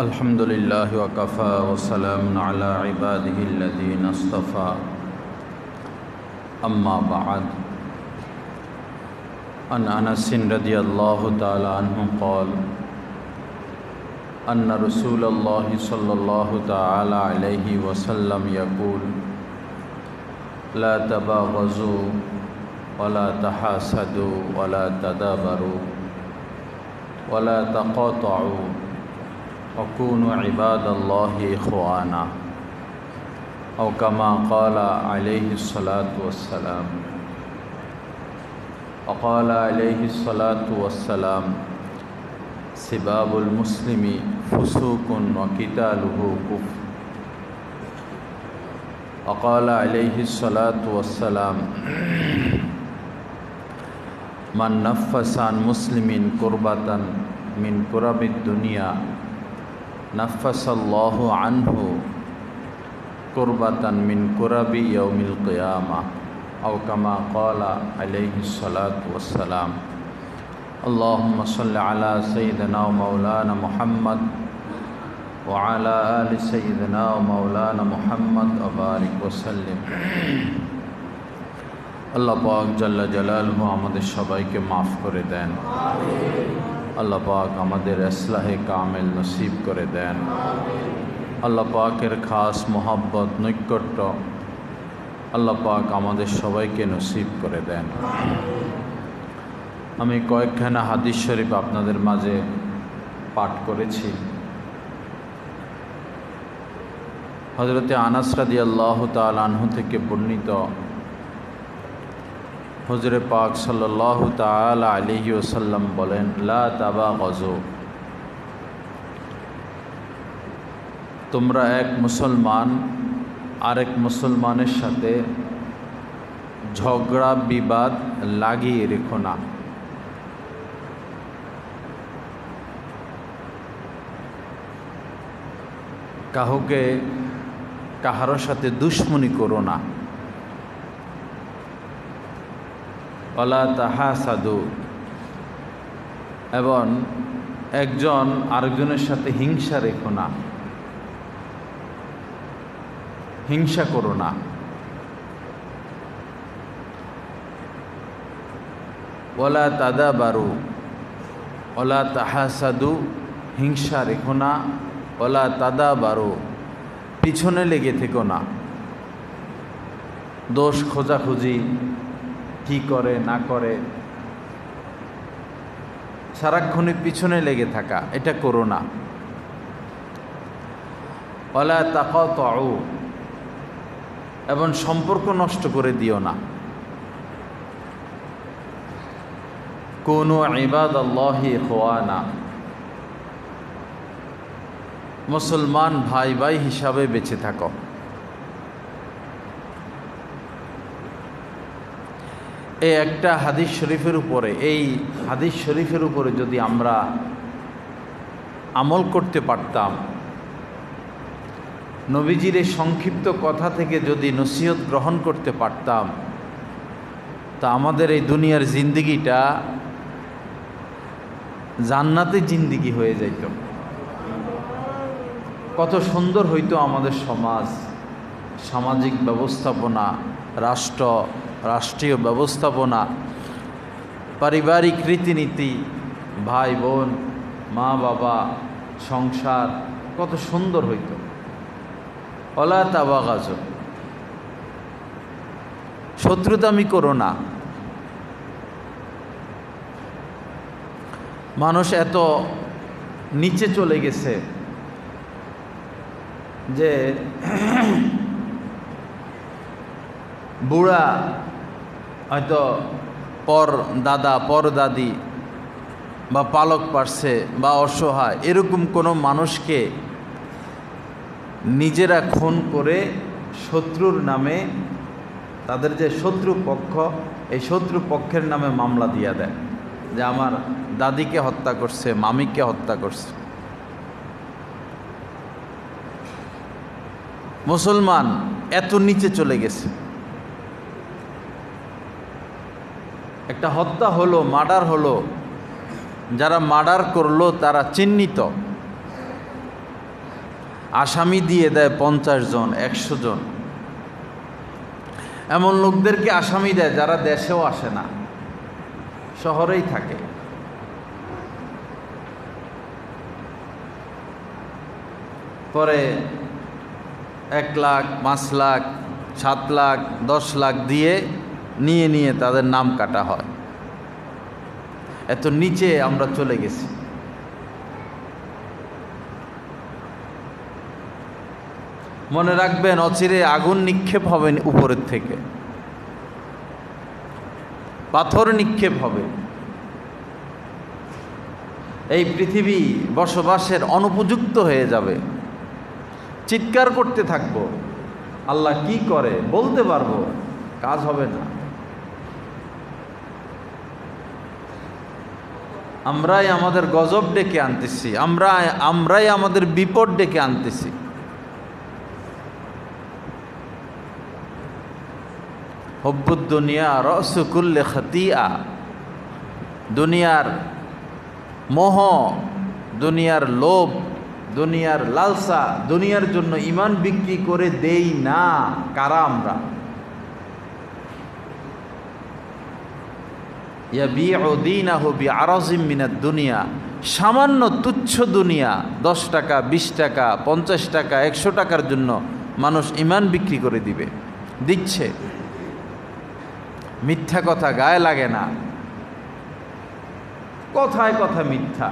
अल्हम्दुलिल्लाह वकफ़ा वस्सलामुन अला इबादिहिल्लज़ीना इस्तफ़ा अम्मा बअद अन अनस रज़ियल्लाहु तआला अन्हु क़ाल अन्न रसूलल्लाहि सल्लल्लाहु तआला अलैहि वसल्लम यक़ूल ला तबाग़ज़ू वला तहासदू वला तदाबरू वला तक़ातअू वकूनू इबादल्लाहि इख़वाना औ कमा क़ाल अलैहिस्सलातु वस्सलाम। वक़ाल अलैहिस्सलातु वस्सलाम सिबाबुल मुस्लिमी फुसूकुन व क़ितालुहु कुफ़्र। वक़ाल अलैहिस्सलातु वस्सलाम मन नफ़्फ़स अन मुस्लिमिन कुर्बतन मिन कुरबिद दुनिया नफ़्फ़सल्लाहु अन्हु कुर्बतन मिन कुरबि यौमिल क़ियामा औ कमा क़ाल अलैहिस्सलातु वस्सलाम। अल्लाहुम्मा सल्लि अला सय्यिदिना व मौलाना मुहम्मद व अला आलि सय्यिदिना व मौलाना मुहम्मद व बारिक वसल्लिम। আল্লাহ পাক জাল্লা জালালহু আমাদের সবাইকে মাফ করে দেন। আল্লাহ পাক আমাদের ইসলাহে কামেল নসিব করে দেন। আল্লাহ পাকের খাস মোহাব্বত নৈকট্য আল্লাহ পাক আমাদের সবাইকে নসিব করে দেন। আমি কয়েকখানা হাদিস শরীফ আপনাদের মাঝে পাঠ করেছি। হযরতে আনাস রাদিয়াল্লাহু তাআলা আনহু থেকে বর্ণিত হুজুরে পাক সাল্লাল্লাহু তাআলা আলাইহি ওয়াসাল্লাম বলেন, লা তাবাগযু, তোমরা এক মুসলমান আরেক মুসলমানের সাথে ঝগড়া বিবাদ লাগিয়ে রেখো না। কাউকে কাহারোর সাথে দুশমনি করো না। ওয়ালা তাহাসাদু, এবং একজন আরেকজনের সাথে হিংসা রেখো না, হিংসা করো না। ওয়ালা তাদাবারু, ওয়ালা তাহাসাদু, হিংসা রেখো না। ওয়ালা তাদাবারু, পিছনে লেগে থেকো না। দোষ খোঁজাখুঁজি, কি করে না করে সারাক্ষণই পিছনে লেগে থাকা, এটা করো না। ওয়ালা তাকাতাউ, এবং সম্পর্ক নষ্ট করে দিও না। কুনু ইবাদাল্লাহি ইখওয়ানা, মুসলমান ভাই ভাই হিসাবে বেঁচে থাকো। এই একটা হাদিস শরীফের উপরে, এই হাদিস শরীফের উপরে যদি আমরা আমল করতে পারতাম, নবীজির এই সংক্ষিপ্ত কথা থেকে যদি নসিহত গ্রহণ করতে পারতাম, তা আমাদের এই দুনিয়ার জিন্দিগিটা জান্নাতের জিন্দিগি হয়ে যাইত। কত সুন্দর হইতো আমাদের সমাজ, সামাজিক ব্যবস্থাপনা, রাষ্ট্রীয় ব্যবস্থাপনা, পারিবারিক রীতিনীতি, ভাই বোন, মা বাবা, সংসার, কত সুন্দর হইত। ওয়ালা তাবাগাজু, শত্রুতামি করো না। মানুষ এত নিচে চলে গেছে যে বুড়া হয়তো পর দাদা পর দাদি বা পালক পারছে বা অসহায়, এরকম কোনো মানুষকে নিজেরা খুন করে শত্রুর নামে, তাদের যে শত্রু পক্ষ, এই শত্রু পক্ষের নামে মামলা দিয়া দেয় যে আমার দাদিকে হত্যা করছে, মামিকে হত্যা করছে। মুসলমান এত নিচে চলে গেছে। একটা হত্যা হলো, মার্ডার হলো, যারা মার্ডার করলো তারা চিহ্নিত, আসামি দিয়ে দেয় 50 জন 100 জন। এমন লোকদেরকে আসামি দেয় যারা দেশেও আসে না, শহরেই থাকে। পরে 1 লাখ, 5 লাখ, 7 লাখ, 10 লাখ দিয়ে নিয়ে তাদের নাম কাটা হয়। এত নিচে আমরা চলে গেছি। মনে রাখবেন, অচিরে আগুন নিক্ষেপ হবে উপরের থেকে, পাথর নিক্ষেপ হবে। এই পৃথিবী বসবাসের অনুপযুক্ত হয়ে যাবে। চিৎকার করতে থাকবো, আল্লাহ কি করে বলতে পারবো, কাজ হবে না। আমরাই আমাদের গজব ডেকে আনতেছি, আমরাই আমাদের বিপদ ডেকে আনতেছি। হুব্বুদ দুনিয়া রাসু কুল্লি খাতিয়া, দুনিয়ার মোহ, দুনিয়ার লোভ, দুনিয়ার লালসা, দুনিয়ার জন্য ঈমান বিক্রি করে দেই না। কারা আমরা? ইয়াবিউ দীনাহু বিআরাজিম মিনাদ দুনিয়া, সামান্য তুচ্ছ দুনিয়া, 10 টাকা, 20 টাকা, 50 টাকা, 100 টাকার জন্য মানুষ ঈমান বিক্রি করে দিচ্ছে। মিথ্যা কথা গায়ে লাগে না, কথায় কথা মিথ্যা,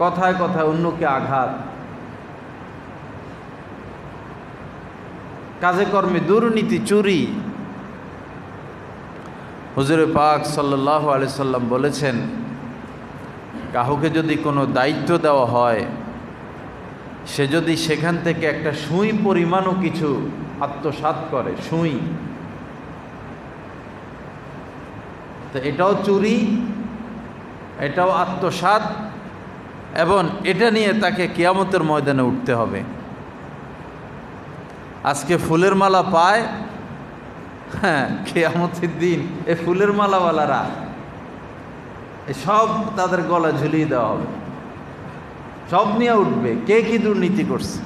কথায় কথায় অন্যকে আঘাত, কাজে কর্মে দুর্নীতি, চুরি। হুজুরে পাক সাল্লাল্লাহু আলাইহি সাল্লাম বলেছেন, কাউকে যদি কোনো দায়িত্ব দেওয়া হয়, সে যদি সেখান থেকে একটা সুই পরিমাণও কিছু আত্মসাৎ করে, সুই, তো এটাও চুরি, এটাও আত্মসাৎ, এবং এটা নিয়ে তাকে কিয়ামতের ময়দানে উঠতে হবে। আজকে ফুলের মালা পায়, হ্যাঁ, কিয়ামতের দিন এই ফুলের মালাওয়ালারা সব তাদের গলা ঝুলিয়ে দেওয়া হবে, সব নিয়ে উঠবে কে কি দুর্নীতি করছে।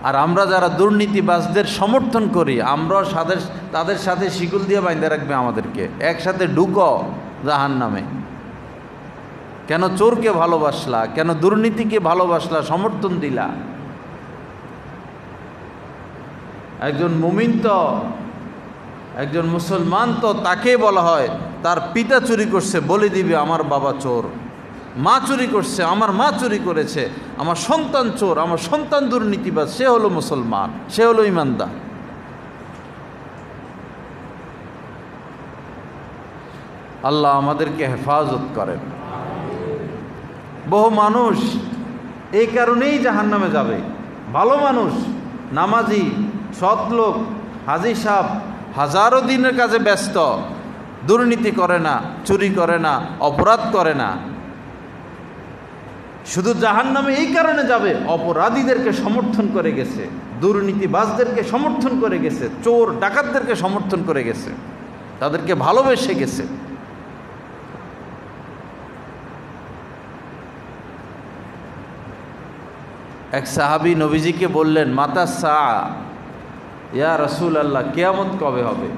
আর আমরা যারা দুর্নীতিবাজদের সমর্থন করি, আমরা তাদের সাথে শিকল দিয়ে বাইন্ধে রাখবে আমাদেরকে, একসাথে ঢুকো জাহান্নামে। কেন চোরকে ভালোবাসলা, কেন দুর্নীতিকে ভালোবাসলা, সমর্থন দিলা? একজন মুমিন তো, একজন মুসলমান তো তাকে বলা হয় তার পিতা চুরি করছে বলে দিবে আমার বাবা চোর, মা চুরি করছে, আমার মা চুরি করেছে, আমার সন্তান চোর, আমার সন্তান দুর্নীতিবাজ, সে হলো মুসলমান, সে হলো ঈমানদার। আল্লাহ আমাদেরকে হেফাজত করেন। বহু মানুষ এই কারণেই জাহান্নামে যাবে। ভালো মানুষ, নামাজি, সৎ লোক, হাজি সাহেব, হাজারো দিনের কাজে ব্যস্ত, দুর্নীতি করে না, চুরি করে না, অপরাধ করে না, শুধু জাহান্নামে এই কারণে যাবে অপরাধীদেরকে সমর্থন করে গেছে, দুর্নীতিবাজদেরকে সমর্থন করে গেছে, চোর ডাকাতদেরকে সমর্থন করে গেছে, তাদেরকে ভালোবেসে গেছে। এক সাহাবী নবীজিকে বললেন, মাতা সা, ইয়া রাসূল আল্লাহ, কিয়ামত কবে হবে?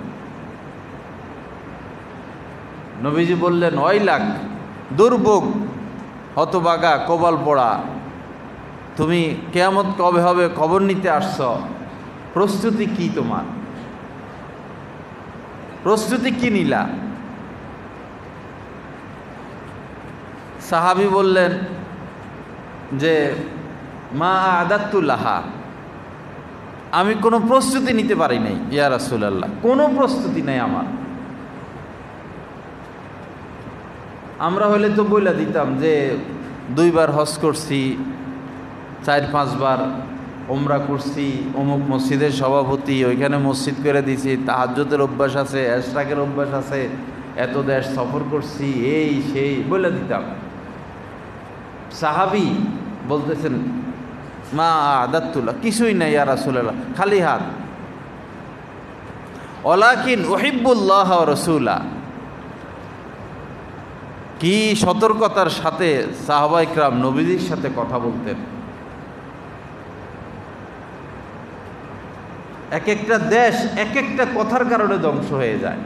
নবীজি বললেন, ওয়াইলাক, দুর্ভোগ, হতবাগা, কপাল পড়া, তুমি কিয়ামত কবে হবে খবর নিতে আসছ, প্রস্তুতি কি তোমার? প্রস্তুতি কি নিলা? সাহাবী বললেন যে মা আদাতুল্লাহা, আমি কোনো প্রস্তুতি নিতে পারি নাই ইয়া রাসূলুল্লাহ, কোনো প্রস্তুতি নাই আমার। আমরা হলে তো বইলা দিতাম যে 2 বার হজ করছি, 4-5 বার ওমরা করছি, অমুক মসজিদের সভাপতি, ওইখানে মসজিদ করে দিছি, তাহাজ্জুদের অভ্যাস আছে, এশরাকের অভ্যাস আছে, এত দেশ সফর করছি, এই সেই বইলা দিতাম। সাহাবী বলতেছেন মা আদাতুল্লাহ, কিছুই নাই ইয়া রাসূলুল্লাহ, খালি হাত। ওয়ালাকিন উহিব্বুল্লাহ ওয়া রাসূলা, কি সতর্কতার সাথে সাহাবা ইকরাম নবীজির সাথে কথা বলতেন। এক একটা দেশ এক একটা কথার কারণে ধ্বংস হয়ে যায়,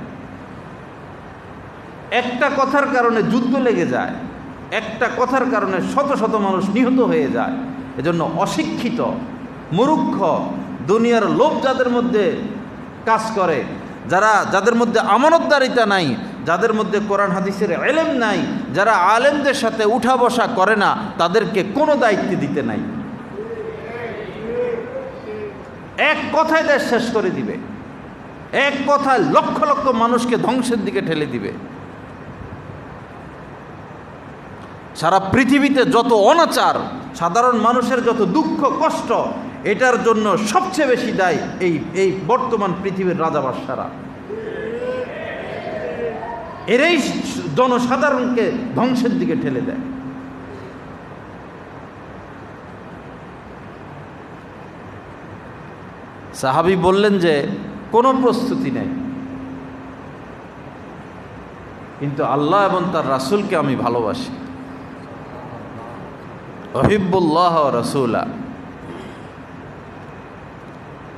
একটা কথার কারণে যুদ্ধ লেগে যায়, একটা কথার কারণে শত শত মানুষ নিহত হয়ে যায়। এজন্য অশিক্ষিত, মূর্খ, দুনিয়ার লোভ যাদের মধ্যে কাজ করে, যাদের মধ্যে আমানতদারিতা নাই, যাদের মধ্যে কোরআন হাদিসের ইলম নাই, যারা আলেমদের সাথে উঠা বসা করে না, তাদেরকে কোনো দায়িত্ব দিতে নাই। এক কথায় দেশ শেষ করে দিবে, এক কথায় লক্ষ লক্ষ মানুষকে ধ্বংসের দিকে ঠেলে দিবে। সারা পৃথিবীতে যত অনাচার, সাধারণ মানুষের যত দুঃখ কষ্ট, এটার জন্য সবচেয়ে বেশি দায়ী এই বর্তমান পৃথিবীর রাজা বাদশারা। এরাই জনসাধারণকে ধ্বংসের দিকে ঠেলে দেয়। সাহাবী বললেন যে কোনো প্রস্তুতি নেই, কিন্তু আল্লাহ এবং তার রাসূলকে আমি ভালোবাসি। উহিব্বুল্লাহ ওয়া রাসূলা।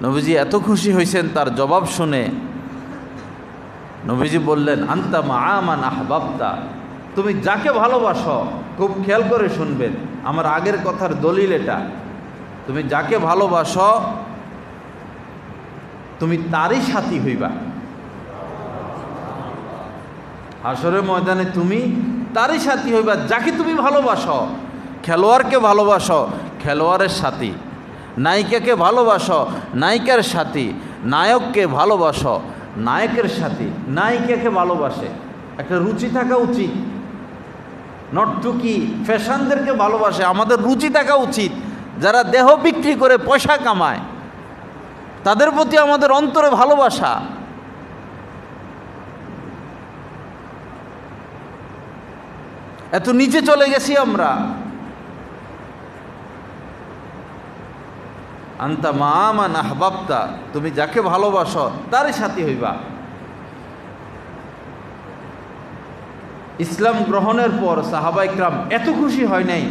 নবীজি এত খুশি হয়েছেন তার জবাব শুনে। নবীজি বললেন, আনতা মা'a মান আহবাবতা, তুমি যাকে ভালোবাসো, খুব খেয়াল করে শুনবেন, আমার আগের কথার দলিল এটা, তুমি যাকে ভালোবাসো তুমি তারই সাথী হইবা। হাসরের ময়দানে তুমি তারই সাথী হইবা যাকে তুমি ভালোবাসো। খেলোয়াড়কে ভালোবাসো, খেলোয়াড়ের সাথী। নায়িকাকে ভালোবাসো, নায়িকার সাথী। নায়ককে ভালোবাসো, নায়কের সাথী। নায়িকাকে ভালোবাসে, একটা রুচি থাকা উচিত। নর্তকী ফ্যাশনদেরকে ভালোবাসে, আমাদের রুচি থাকা উচিত। যারা দেহ বিক্রি করে পয়সা কামায়, তাদের প্রতি আমাদের অন্তরে ভালোবাসা। এত নিচে চলে গেছি আমরা। আনতা মা'a মান আহবাবতা, তুমি যাকে ভালোবাসো তারই সাথী হইবা। ইসলাম গ্রহণের পর সাহাবায়ে কেরাম এত খুশি হয় নাই,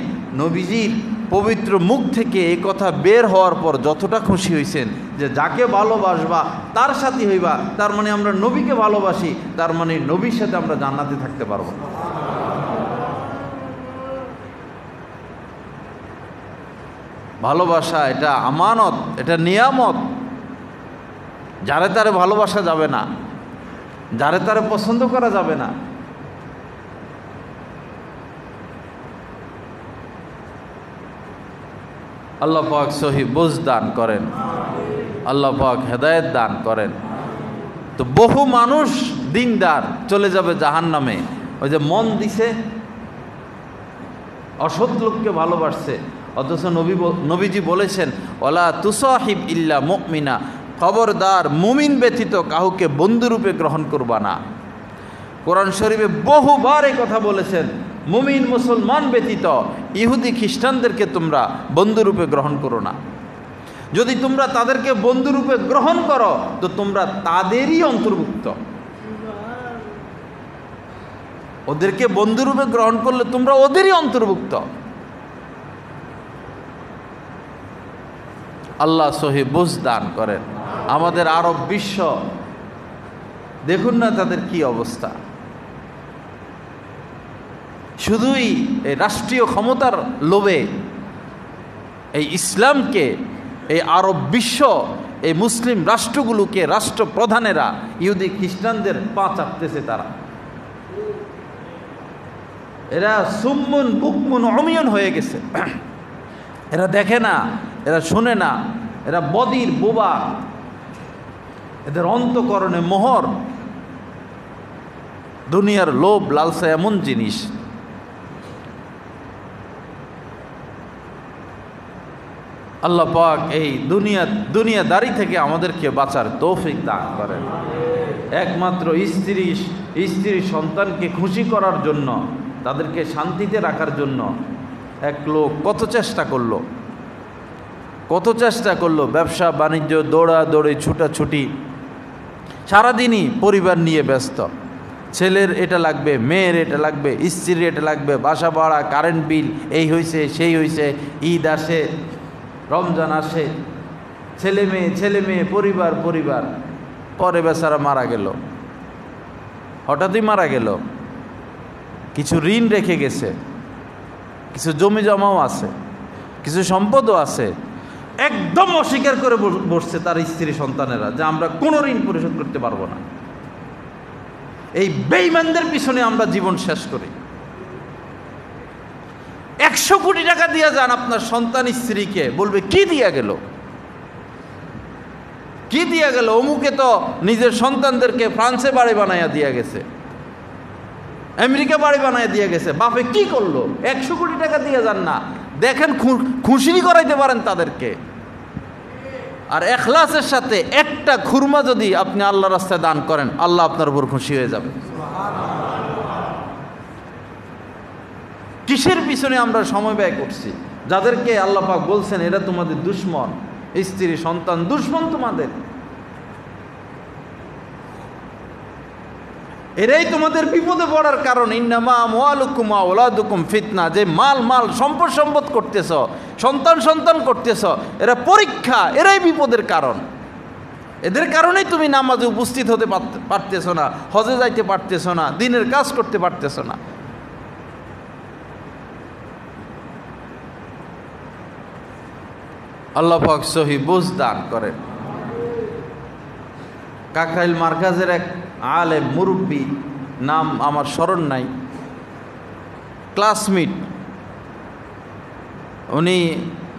নবীজির পবিত্র মুখ থেকে এই কথা বের হওয়ার পর যতটা খুশি হয়েছেন যে যাকে ভালোবাসবা তার সাথী হইবা। তার মানে আমরা নবীকে ভালোবাসি, তার মানে নবীর সাথে আমরা জান্নাতে থাকতে পারবো। ভালোবাসা এটা আমানত, এটা নিয়ামত। যারে তারে ভালোবাসা যাবে না, যারে তারে পছন্দ করা যাবে না। আল্লাহ পাক সহি বুঝ দান করেন, আল্লাহ পাক হেদায়েত দান করেন। তো বহু মানুষ দিনদার চলে যাবে জাহান্নামে, ওই যে মন দিছে, অসৎ লোককে ভালোবাসছে। অথচ নবীজি বলেছেন, ওয়ালা তুসাহিব ইল্লা মুমিনা, খবরদার মুমিন ব্যতীত কাউকে বন্ধুরূপে গ্রহণ করবা না। কোরআন শরীফে বহুবার এই কথা বলেছেন, মুমিন মুসলমান ব্যতীত ইহুদি খ্রিস্টানদেরকে তোমরা বন্ধুরূপে গ্রহণ করো না। যদি তোমরা তাদেরকে বন্ধুরূপে গ্রহণ করো তো তোমরা তাদেরই অন্তর্ভুক্ত। ওদেরকে বন্ধুরূপে গ্রহণ করলে তোমরা ওদেরই অন্তর্ভুক্ত। আল্লাহ সহি বুঝ দান করেন। আমাদের আরব বিশ্ব দেখুন না তাদের কি অবস্থা। শুধুই এই রাষ্ট্রীয় ক্ষমতার লোভে এই ইসলামকে, এই আরব বিশ্ব, এই মুসলিম রাষ্ট্রগুলোকে, রাষ্ট্রপ্রধানেরা ইহুদি খ্রিস্টানদের পা চাপতেছে। তারা এরা সুম্মুন বুকমুন অমিয়ন হয়ে গেছে। এরা দেখে না, এরা শোনে না, এরা বদির বোবা। এদের অন্তঃকরণে মোহর। দুনিয়ার লোভ লালসা এমন জিনিস, আল্লাহ পাক এই দুনিয়াদারি থেকে আমাদেরকে বাঁচার তৌফিক দান করেন। একমাত্র স্ত্রী সন্তানকে খুশি করার জন্য, তাদেরকে শান্তিতে রাখার জন্য এক লোক কত চেষ্টা করলো, ব্যবসা বাণিজ্য, দৌড়াদৌড়ি, ছুটাছুটি, সারাদিনই পরিবার নিয়ে ব্যস্ত। ছেলের এটা লাগবে, মেয়ের এটা লাগবে, স্ত্রীর এটা লাগবে, বাসা ভাড়া, কারেন্ট বিল, এই হয়েছে সেই হয়েছে, ঈদ আসে, রমজান আসে, ছেলে মেয়ে পরিবার পরিবার। পরে বেচারা মারা গেল, হঠাৎই মারা গেল। কিছু ঋণ রেখে গেছে, কিছু জমি জমাও আছে, কিছু সম্পদও আছে। একদম অস্বীকার করে বসছে তার স্ত্রী সন্তানেরা যে আমরা কোনো ঋণ পরিশোধ করতে পারবো না। এই বেঈমানদের পিছনে আমরা জীবন শেষ করি। 100 কোটি টাকা দিয়ে যান আপনার সন্তান স্ত্রীকে, বলবে কি দিয়া গেল, কি দিয়া গেল? অমুকে তো নিজের সন্তানদেরকে ফ্রান্সে বাড়ি বানাইয়া দিয়া গেছে, আমেরিকা বাড়ি বানাইয়া দিয়া গেছে, বাপে কি করলো? 100 কোটি টাকা দিয়ে যান না, দেখেন খুশি করাইতে পারেন তাদেরকে। আর এখলাসের সাথে একটা খুরমা যদি আপনি আল্লাহর রাস্তায় দান করেন, আল্লাহ আপনার উপর খুশি হয়ে যাবে। কিসের পিছনে আমরা সময় ব্যয় করছি? যাদেরকে আল্লাহ পাক বলছেন এরা তোমাদের দুশমন, স্ত্রী সন্তান দুশমন তোমাদের, এরাই তোমাদের বিপদে পড়ার কারণ। ইন্নামা আমওয়ালুকুম ওয়া আওলাদুকুম ফিতনা। যে মাল সম্পদ করতেছ, সন্তান করতেছ, এরা পরীক্ষা, এরাই বিপদের কারণ। এদের কারণেই তুমি নামাজে উপস্থিত হতে পারতেছ না, হজে যাইতে পারতেছ না, দিনের কাজ করতে পারতেছ না। আল্লাহ পাক সহি বুঝ দান করেন। কাকরাইল মার্কাজের এক আলেম মুরব্বী, নাম আমার স্মরণ নাই, ক্লাসমেট, উনি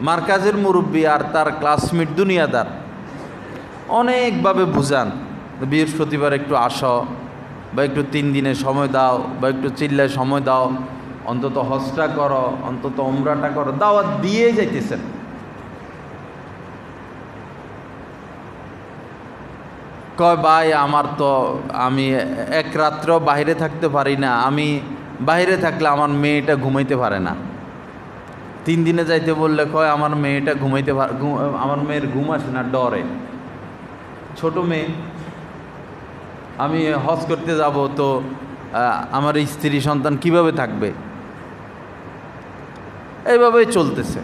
মার্কাজের মুরব্বী আর তার ক্লাসমেট দুনিয়াদার। অনেকভাবে বুঝান, বৃহস্পতিবার একটু আসো, বা একটু 3 দিনে সময় দাও, বা একটু চিল্লায় সময় দাও, অন্তত হজটা করো, অন্তত উমরাটা করো, দাওয়াত দিয়ে যাইতেছেন। কয় ভাই আমার তো, আমি এক রাত্র বাইরে থাকতে পারি না, আমি বাইরে থাকলে আমার মেয়েটা ঘুমাইতে পারে না। 3 দিনে যাইতে বললে কয় আমার মেয়েটা আমার মেয়ের ঘুম আসে না, ডরে। ছোট মেয়ে, আমি হজ করতে যাব, তো আমার স্ত্রী সন্তান কিভাবে থাকবে? এইভাবেই চলতেছে।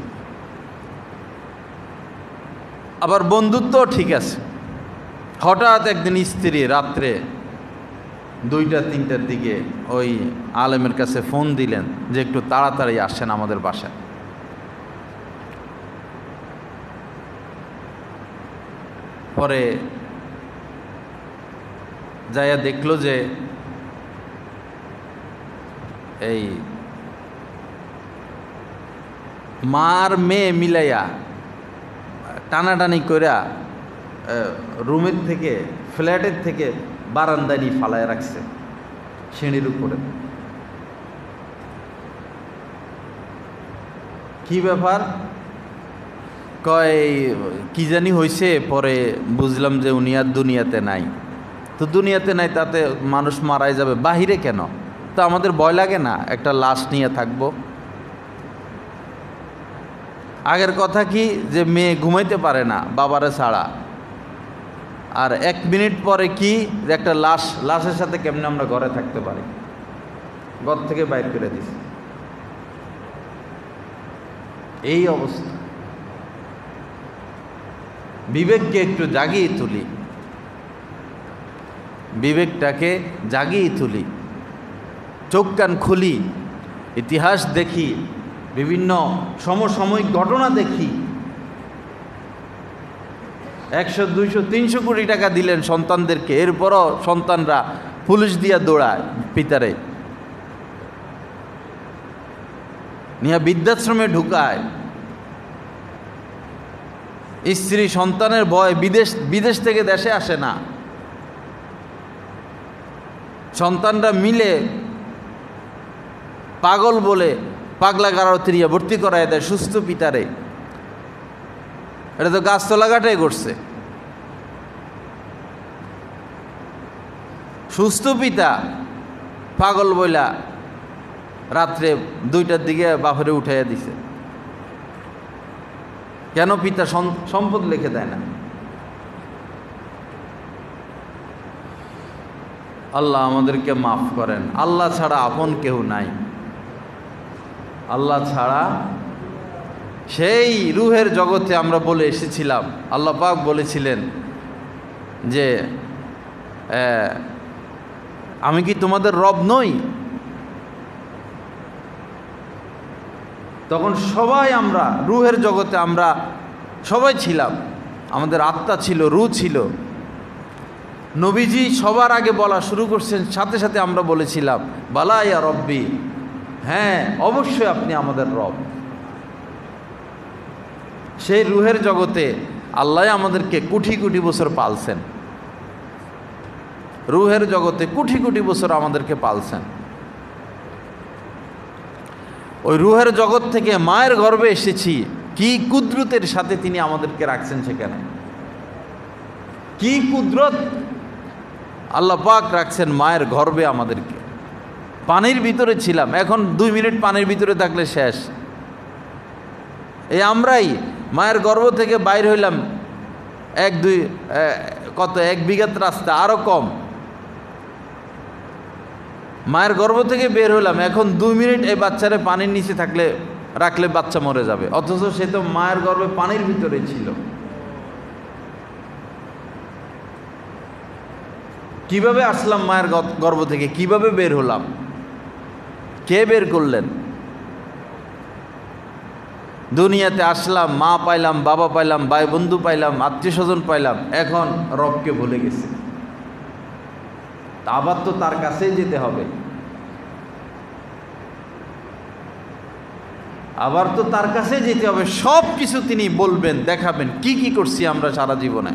আবার বন্ধুত্ব ঠিক আছে। হঠাৎ একদিন স্ত্রী রাত্রে 2টা-3টার দিকে ওই আলেমের কাছে ফোন দিলেন যে একটু তাড়াতাড়ি আসেন আমাদের বাসায়। পরে যাইয়া দেখলো যে এই মার মেয়ে মিলাইয়া টানাটানি কইরা রুমের থেকে, ফ্ল্যাটের থেকে বারান্দায় নিয়ে ফালায় রাখছে, সিঁড়ির উপরে। কি ব্যাপার? কয় কি জানি হয়েছে, পরে বুঝলাম যে উনি আর দুনিয়াতে নাই। তো দুনিয়াতে নাই, তাতে মানুষ মারাই যাবে, বাহিরে কেন? তো আমাদের ভয় লাগে না একটা লাশ নিয়ে থাকবো? আগের কথা কি যে মেয়ে ঘুমাইতে পারে না বাবারে ছাড়া, আর 1 মিনিট পরে কি যে একটা লাশের সাথে কেমনে আমরা ঘরে থাকতে পারি? ঘর থেকে বাইর করে দিছি। এই অবস্থা। বিবেককে একটু জাগিয়ে তুলি, বিবেকটাকে জাগিয়ে তুলি, চোখ কান খুলি, ইতিহাস দেখি, বিভিন্ন সমসাময়িক ঘটনা দেখি। 100, 200, 300 কোটি টাকা দিলেন সন্তানদেরকে, এরপরও সন্তানরা পুলিশ দিয়া দৌড়ায় পিতারে, নিয়ে বৃদ্ধাশ্রমে ঢুকায়। স্ত্রী সন্তানের ভয় বিদেশ থেকে দেশে আসে না। সন্তানরা মিলে পাগল বলে পাগলা গারদে ভর্তি করায় দেয় সুস্থ পিতারে। এটা তো গাছতলা ঘাটাই করছে। সুস্থ পিতা পাগল বইলা রাত্রে 2টার দিকে বাপরে উঠাইয়া দিছে। কেন পিতা সম্পদ লিখে দেয় না? আল্লাহ আমাদেরকে মাফ করেন। আল্লাহ ছাড়া আপন কেউ নাই, আল্লাহ ছাড়া সেই রুহের জগতে আমরা বলে এসেছিলাম, আল্লাহ পাক বলেছিলেন যে আমি কি তোমাদের রব নই? তখন সবাই আমরা রুহের জগতে আমরা সবাই ছিলাম, আমাদের আত্মা ছিল, রূহ ছিল। নবীজি সবার আগে বলা শুরু করছেন, সাথে সাথে আমরা বলেছিলাম বালা ইয়া রব্বি, হ্যাঁ অবশ্যই আপনি আমাদের রব। সেই রুহের জগতে আল্লাহ আমাদেরকে কোটি কোটি বছর পালছেন, রুহের জগতে কোটি কোটি বছর আমাদেরকে পালছেন। ওই রুহের জগৎ থেকে মায়ের গর্ভে এসেছি, কি কুদরতের সাথে তিনি আমাদেরকে রাখছেন সেখানে, কি কুদরত আল্লাহ পাক রাখছেন মায়ের গর্ভে আমাদেরকে। পানির ভিতরে ছিলাম, এখন 2 মিনিট পানির ভিতরে থাকলে শেষ। এই আমরাই মায়ের গর্ভ থেকে বাইর হইলাম 1 বিঘাত রাস্তা, আরও কম। মায়ের গর্ভ থেকে বের হলাম, এখন 2 মিনিট এই বাচ্চারে পানির নিচে রাখলে বাচ্চা মরে যাবে, অথচ সে তো মায়ের গর্ভে পানির ভিতরে ছিল। কিভাবে আসলাম মায়ের গর্ভ থেকে, কিভাবে বের হলাম, কে বের করলেন? দুনিয়াতে আসলাম, মা পাইলাম, বাবা পাইলাম, ভাই বন্ধু পাইলাম, আত্মীয় স্বজন পাইলাম, এখন রবকে ভুলে গেছি। আবার তো তার কাছেই যেতে হবে, আবার তো তার কাছে যেতে হবে। সব কিছু তিনি বলবেন, দেখাবেন কি কি করছি আমরা সারা জীবনে।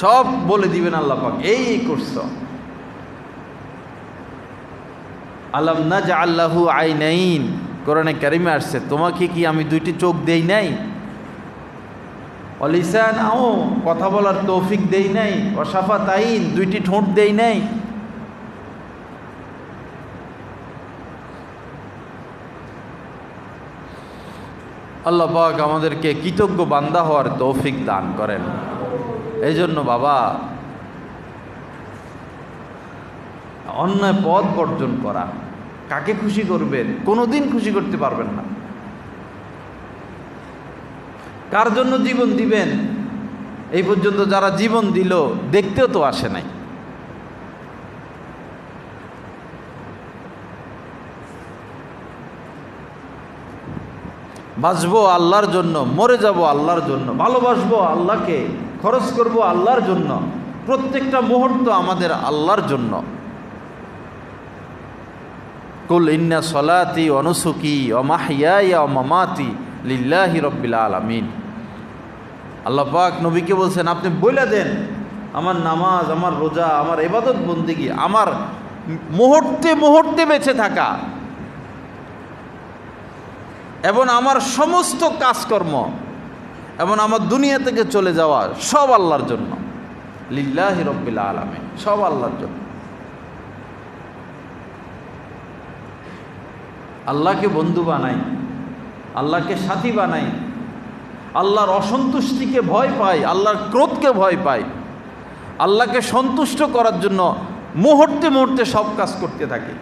সব বলে দিবেন আল্লাহ পাক, এই করছো। আলাম নাজআল লাহু আইনাইন, কোরআনে কারিমে আসছে, তোমাকে কি আমি 2টি চোখ দেই নাই? অলিসান, কথা বলার তৌফিক দেই নাই? অশাফাতাইন, 2টি ঠোঁট দেই নাই? আল্লাহ পাক আমাদেরকে কৃতজ্ঞ বান্দা হওয়ার তৌফিক দান করেন। এই জন্য বাবা, অন্যায় পথ বর্জন করা, কাকে খুশি করবেন? কোনোদিন খুশি করতে পারবেন না। কার জন্য জীবন দিবেন? এই পর্যন্ত যারা জীবন দিল দেখতেও তো আসে নাই। বাঁচবো আল্লাহর জন্য, মরে যাব আল্লাহর জন্য, ভালোবাসবো আল্লাহকে, খরচ করব আল্লাহর জন্য, প্রত্যেকটা মুহূর্ত আমাদের আল্লাহর জন্য। কুল ইন্না সলাতি ওয়া নুসুকি ওয়া মাহইয়ায়া ওয়া মামাতি লিল্লাহি রাব্বিল আলামিন। আল্লাহ পাক নবীকে বলছেন, আপনি বলে দেন আমার নামাজ, আমার রোজা, আমার ইবাদত বন্দেগী, আমার মুহূর্তে মুহূর্তে বেঁচে থাকা এবং আমার সমস্ত কাজকর্ম এবং আমার দুনিয়া থেকে চলে যাওয়া সব আল্লাহর জন্য, লিল্লাহি রাব্বিল আলামিন, সব আল্লাহর জন্য। আল্লাহকে বন্ধু বানাই, আল্লাহকে সাথী বানাই, আল্লাহর অসন্তুষ্টিকে ভয় পাই, আল্লাহর ক্রোধকে ভয় পাই, আল্লাহকে সন্তুষ্ট করার জন্য মুহূর্তে মুহূর্তে সব কাজ করতে থাকি।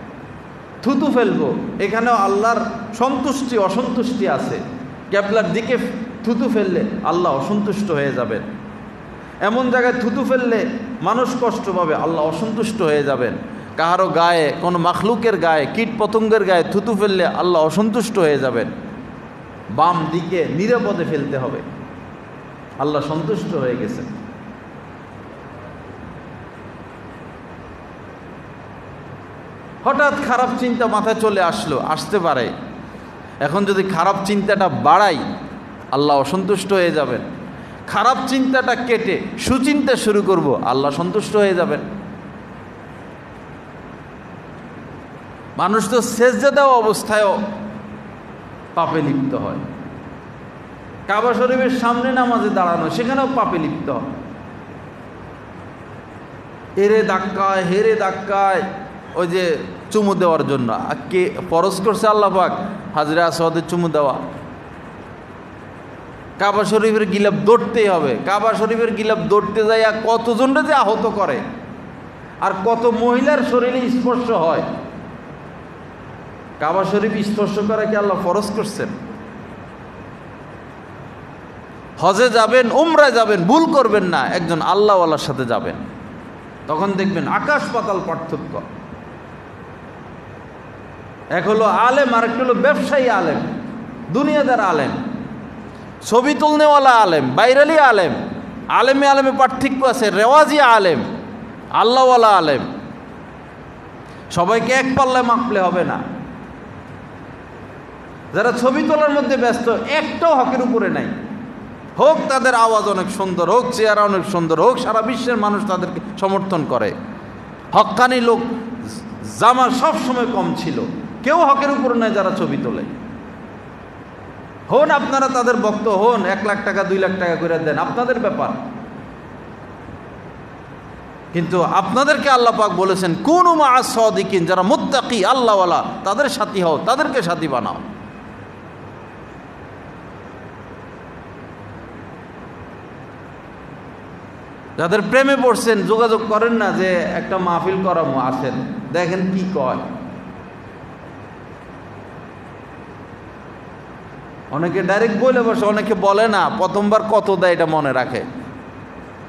থুতু ফেলবো, এখানেও আল্লাহর সন্তুষ্টি অসন্তুষ্টি আছে। ক্যাবলার দিকে থুতু ফেললে আল্লাহ অসন্তুষ্ট হয়ে যাবেন, এমন জায়গায় থুতু ফেললে মানুষ কষ্ট পাবে, আল্লাহ অসন্তুষ্ট হয়ে যাবেন। কাহারও গায়ে, কোনো মাখলুকের গায়ে, কীট পতঙ্গের গায়ে থুতু ফেললে আল্লাহ অসন্তুষ্ট হয়ে যাবেন। বাম দিকে নিরাপদে ফেলতে হবে, আল্লাহ সন্তুষ্ট হয়ে গেছেন। হঠাৎ খারাপ চিন্তা মাথায় চলে আসতে পারে, এখন যদি খারাপ চিন্তাটা বাড়াই আল্লাহ অসন্তুষ্ট হয়ে যাবেন। খারাপ চিন্তাটা কেটে সুচিন্তা শুরু করব, আল্লাহ সন্তুষ্ট হয়ে যাবেন। মানুষ তো সেজদা দেওয়া অবস্থায়ও পাপে লিপ্ত হয়, কাবা শরীফের সামনে নামাজে দাঁড়ানো, সেখানেও পাপে লিপ্ত হয়। হেরে ধাক্কায় ওই যে চুমু দেওয়ার জন্য, কে ফরজ করছে আল্লাহ পাক হাজরে আসওয়াদে চুমু দেওয়া। কাবা শরীফের গিলাপ দৌড়তেই হবে, কাবা শরীফের গিলাপ দৌড়তে যাইয়া কতজনটা যে আহত করে, আর কত মহিলার শরীরে স্পর্শ হয়। কাবা শরীফ স্পর্শ করা কি আল্লাহ ফরজ করছেন? হজে যাবেন, উমরায় যাবেন, ভুল করবেন না, একজন আল্লাহওয়ালার সাথে যাবেন, তখন দেখবেন আকাশ পাতাল পার্থক্য। এক হলো আলেম, আর একটা হলো ব্যবসায়ী আলেম, দুনিয়াদার আলেম, ছবি তুলনেওয়ালা আলেম, বাইরালি আলেম। আলেমে আলেমে পার্থক্য আছে। রেওয়াজি আলেম, আল্লাহওয়ালা আলেম, সবাইকে এক পাল্লায় মাপলে হবে না। যারা ছবি তোলার মধ্যে ব্যস্ত, একটাও হকের উপরে নাই। হোক তাদের আওয়াজ অনেক সুন্দর, হোক চেহারা অনেক সুন্দর, হোক সারা বিশ্বের মানুষ তাদেরকে সমর্থন করে, হক্কানি লোক জামা সব সময় কম ছিল, কেউ হকের উপরে নাই যারা ছবি তোলে। হন আপনারা তাদের বক্ত হন, 1 লাখ টাকা 2 লাখ টাকা করে দেন, আপনাদের ব্যাপার। কিন্তু আপনাদেরকে আল্লাহ পাক বলেছেন কুনু মা'আস সাদিকিন, যারা মুত্তাকি আল্লাহওয়ালা তাদের সাথী হও, তাদেরকে সাথী বানাও। যাদের প্রেমে পড়ছেন যোগাযোগ করেন না যে একটা মাহফিল করামো, আসেন দেখেন কি কয়। অনেকে ডাইরেক্ট বলে বসে, অনেকে বলে না, প্রথমবার কত দেয় এটা মনে রাখে,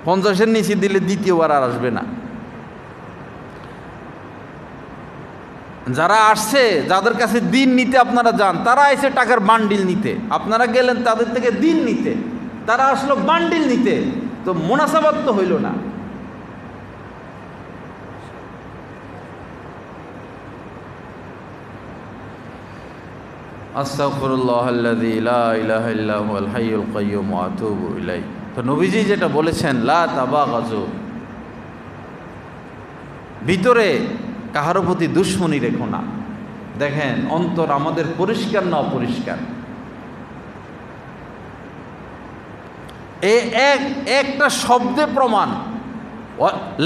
50-এর নিচে দিলে দ্বিতীয়বার আর আসবে না। যারা আসছে, যাদের কাছে দিন নিতে আপনারা যান, তারা এসে টাকার বান্ডিল নিতে, আপনারা গেলেন তাদের থেকে দিন নিতে, তারা আসলো বান্ডিল নিতে, তো মুনাসাবাত তো হইল না। আস্তাগফিরুল্লাহাল্লাযী লা ইলাহা ইল্লা হুয়াল হাইয়ুল কাইয়্যুম ওয়া আতুবু ইলাইহি। তো নবীজি যেটা বলেছেন লা তাবাগাজু, ভিতরে কাহারো প্রতি দুশমনি রেখো না। দেখেন অন্তর আমাদের পরিষ্কার না অপরিষ্কার, একটা শব্দে প্রমাণ।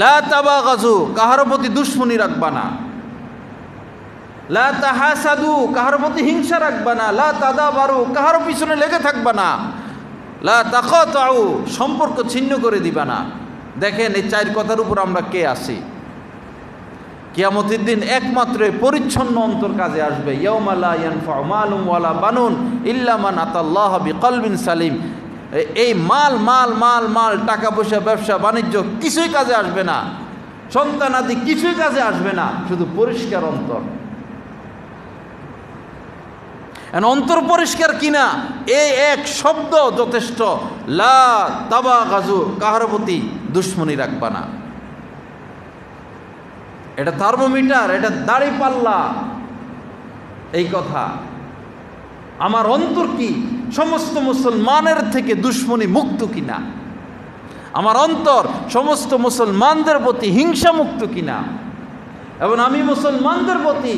লা তাবাগাজু, কাহারো প্রতি দুশমনি রাখবা না। লা তাহাসাদু, কাহারো প্রতি হিংসা রাখবা না। লা তাদাবারু, কাহারো পিছনে লেগে থাকবা না। লা তাকাতাউ, সম্পর্ক ছিন্ন করে দিবা না। দেখেন এই 4 কথার উপর আমরা কে আসি? কিয়ামতের দিন একমাত্র পরিচ্ছন্ন অন্তর কাজে আসবে। ইয়াউমা লা ইয়ানফাউ মালুন ওয়ালা বানুন ইল্লা মান আতাল্লাহা বিকলবিন সালিম। এই মাল মাল মাল মাল, টাকা পয়সা, ব্যবসা বাণিজ্য কিছুই কাজে আসবে না, সন্তান আদি কিছুই কাজে আসবে না, শুধু পরিষ্কার অন্তর। অন্তর পরিষ্কার কিনা এই এক শব্দ যথেষ্ট। লা তাবাগাজু, কাহার প্রতি দুশমনি রাখবা না। এটা থার্মোমিটার, এটা দাড়ি পাল্লা, এই কথা। আমার অন্তর কি সমস্ত মুসলমানের থেকে দুশমনি মুক্ত কিনা, আমার অন্তর সমস্ত মুসলমানদের প্রতি হিংসা মুক্ত কিনা, এবং আমি মুসলমানদের প্রতি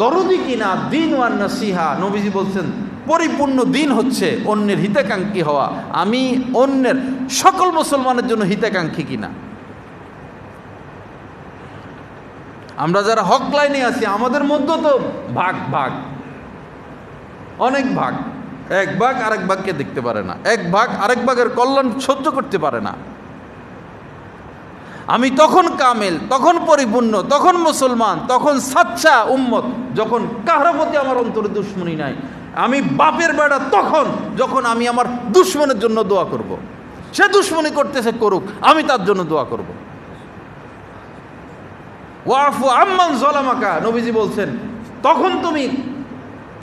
দরদি কিনা। দিন ওয়ান নাসিহা, নবীজি বলছেন পরিপূর্ণ দিন হচ্ছে অন্যের হিতাকাঙ্ক্ষী হওয়া। আমি অন্যের সকল মুসলমানের জন্য হিতাকাঙ্ক্ষী কিনা। আমরা যারা হক লাইনে আছি, আমাদের মধ্যে তো ভাগ ভাগ, অনেক ভাগ। এক ভাগ আরেক ভাগকে দেখতে পারে না, এক ভাগ আরেক ভাগের কল্যাণ সহ্য করতে পারে না। আমি তখন কামেল, তখন পরিপূর্ণ, তখন মুসলমান, তখন সাচ্চা উম্মত যখন কাহার প্রতি আমার অন্তরে দুশমনি নাই। আমি বাপের বেড়া তখন যখন আমি আমার দুশমনের জন্য দোয়া করব। সে দুশমনি করতেছে করুক, আমি তার জন্য দোয়া করব। ওয়াফু আম্মান যালামাকা, নবীজি বলছেন তখন তুমি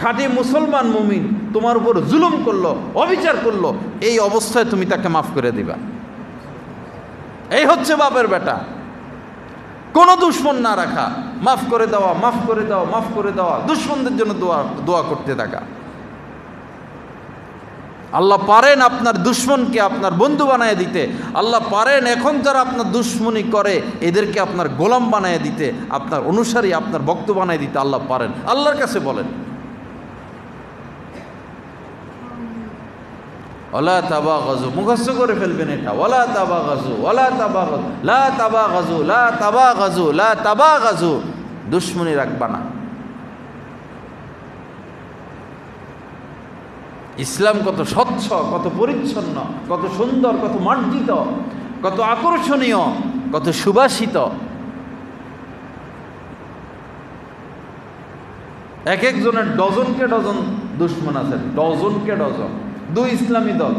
খাঁটি মুসলমান মুমিন তোমার উপর জুলুম করলো, অবিচার করলো, এই অবস্থায় তুমি তাকে মাফ করে দিবা। এই হচ্ছে বাপের বেটা, কোনো দুশমন না রাখা, মাফ করে দেওয়া, মাফ করে দেওয়া, মাফ করে দেওয়া, দুশমনদের জন্য দোয়া করতে থাকা। আল্লাহ পারেন আপনার দুশমনকে আপনার বন্ধু বানায় দিতে। আল্লাহ পারেন এখন যারা আপনার দুশমনি করে এদেরকে আপনার গোলাম বানায় দিতে, আপনার অনুসারী, আপনার ভক্ত বানায় দিতে আল্লাহ পারেন। আল্লাহর কাছে বলেন ওয়ালা তাবাগাজু, মুখস্থ করে ফেলবেন এটা। ওয়ালা তাবাগাজু, ওয়ালা তাবাগাজু, লা তাবাগাজু, লা তাবাগাজু, লা তাবাগাজু, দুশমনি রাখবা না। ইসলাম কত স্বচ্ছ, কত পরিচ্ছন্ন, কত সুন্দর, কত মার্জিত, কত আকর্ষণীয়, কত সুবাসিত। এক একজনের ডজনকে ডজন দুশ্মন আছে, ডজনকে ডজন। দুই ইসলামী দল,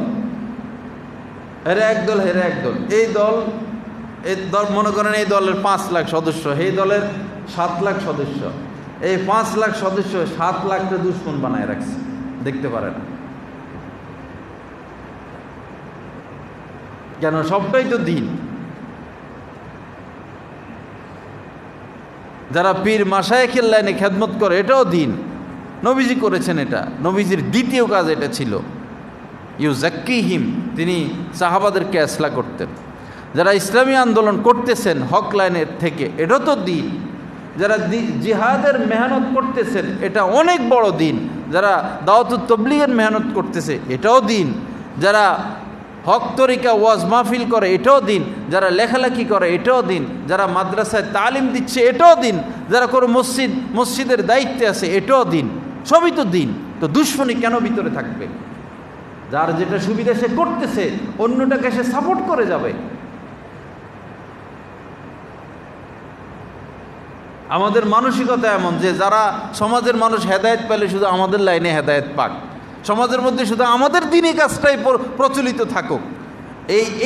হেরে এক দল, হেরে এক দল। এই দল মনে করেন এই দলের 5 লাখ সদস্য, এই দলের 7 লাখ সদস্য। এই 5 লাখ সদস্য 7 লাখকে দুশ্মন বানায় রাখছে, দেখতে পারে না কেন? সবটাই তো দিন। যারা পীর মাশায়েখের লাইনে খেদমত করে, এটাও দিন। নবীজি করেছেন, এটা নবীজির দ্বিতীয় কাজ এটা ছিল। ইউজাক্কিহিম, তিনি সাহাবাদেরকে ইসলাহ করতেন। যারা ইসলামী আন্দোলন করতেছেন হক লাইনের থেকে, এটা তো দিন। যারা জিহাদের মেহনত করতেছেন, এটা অনেক বড় দিন। যারা দাওয়াতুত তাবলীগের মেহনত করতেছে, এটাও দিন। যারা হক তরিকা ওয়াজ মাহফিল করে, এটাও দিন। যারা লেখালেখি করে, এটাও দিন। যারা মাদ্রাসায় তালিম দিচ্ছে, এটাও দিন। যারা কোনো মসজিদের দায়িত্বে আছে, এটাও দিন। সবই তো দিন। তো দুশ্মনী কেন ভিতরে থাকবে? যার যেটা সুবিধা সে করতেছে, অন্যটাকে সে সাপোর্ট করে যাবে। আমাদের মানসিকতা এমন যে যারা সমাজের মানুষ হেদায়েত পেলে শুধু আমাদের লাইনে হেদায়েত পাক, সমাজের মধ্যে শুধু আমাদের দ্বীনি কাজটাই প্রচলিত থাকুক,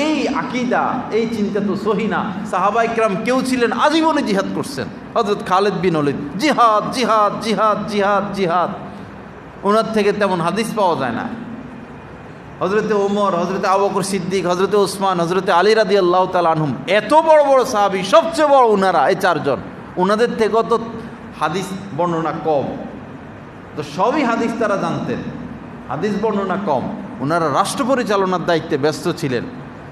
এই আকীদা, এই চিন্তা তো সহি না। সাহাবা ইকরাম কেউ ছিলেন আজীবনে জিহাদ করছেন। হযরত খালিদ বিন ওলীদ জিহাদ জিহাদ জিহাদ জিহাদ জিহাদ, ওনার থেকে তেমন হাদিস পাওয়া যায় না। হযরতে ওমর, হযরতে আবু বকর সিদ্দিক, হযরতে ওসমান, হযরতে আলী রাদিয়াল্লাহু তাআলা আনহুম, এত বড় বড় সাহাবী, সবচেয়ে বড় ওনারা, এই 4 জন। ওনাদের থেকেও তো হাদিস বর্ণনা কম, তো সবই হাদিস তারা জানতেন, হাদিস বর্ণনা কম। ওনারা রাষ্ট্র পরিচালনার দায়িত্বে ব্যস্ত ছিলেন,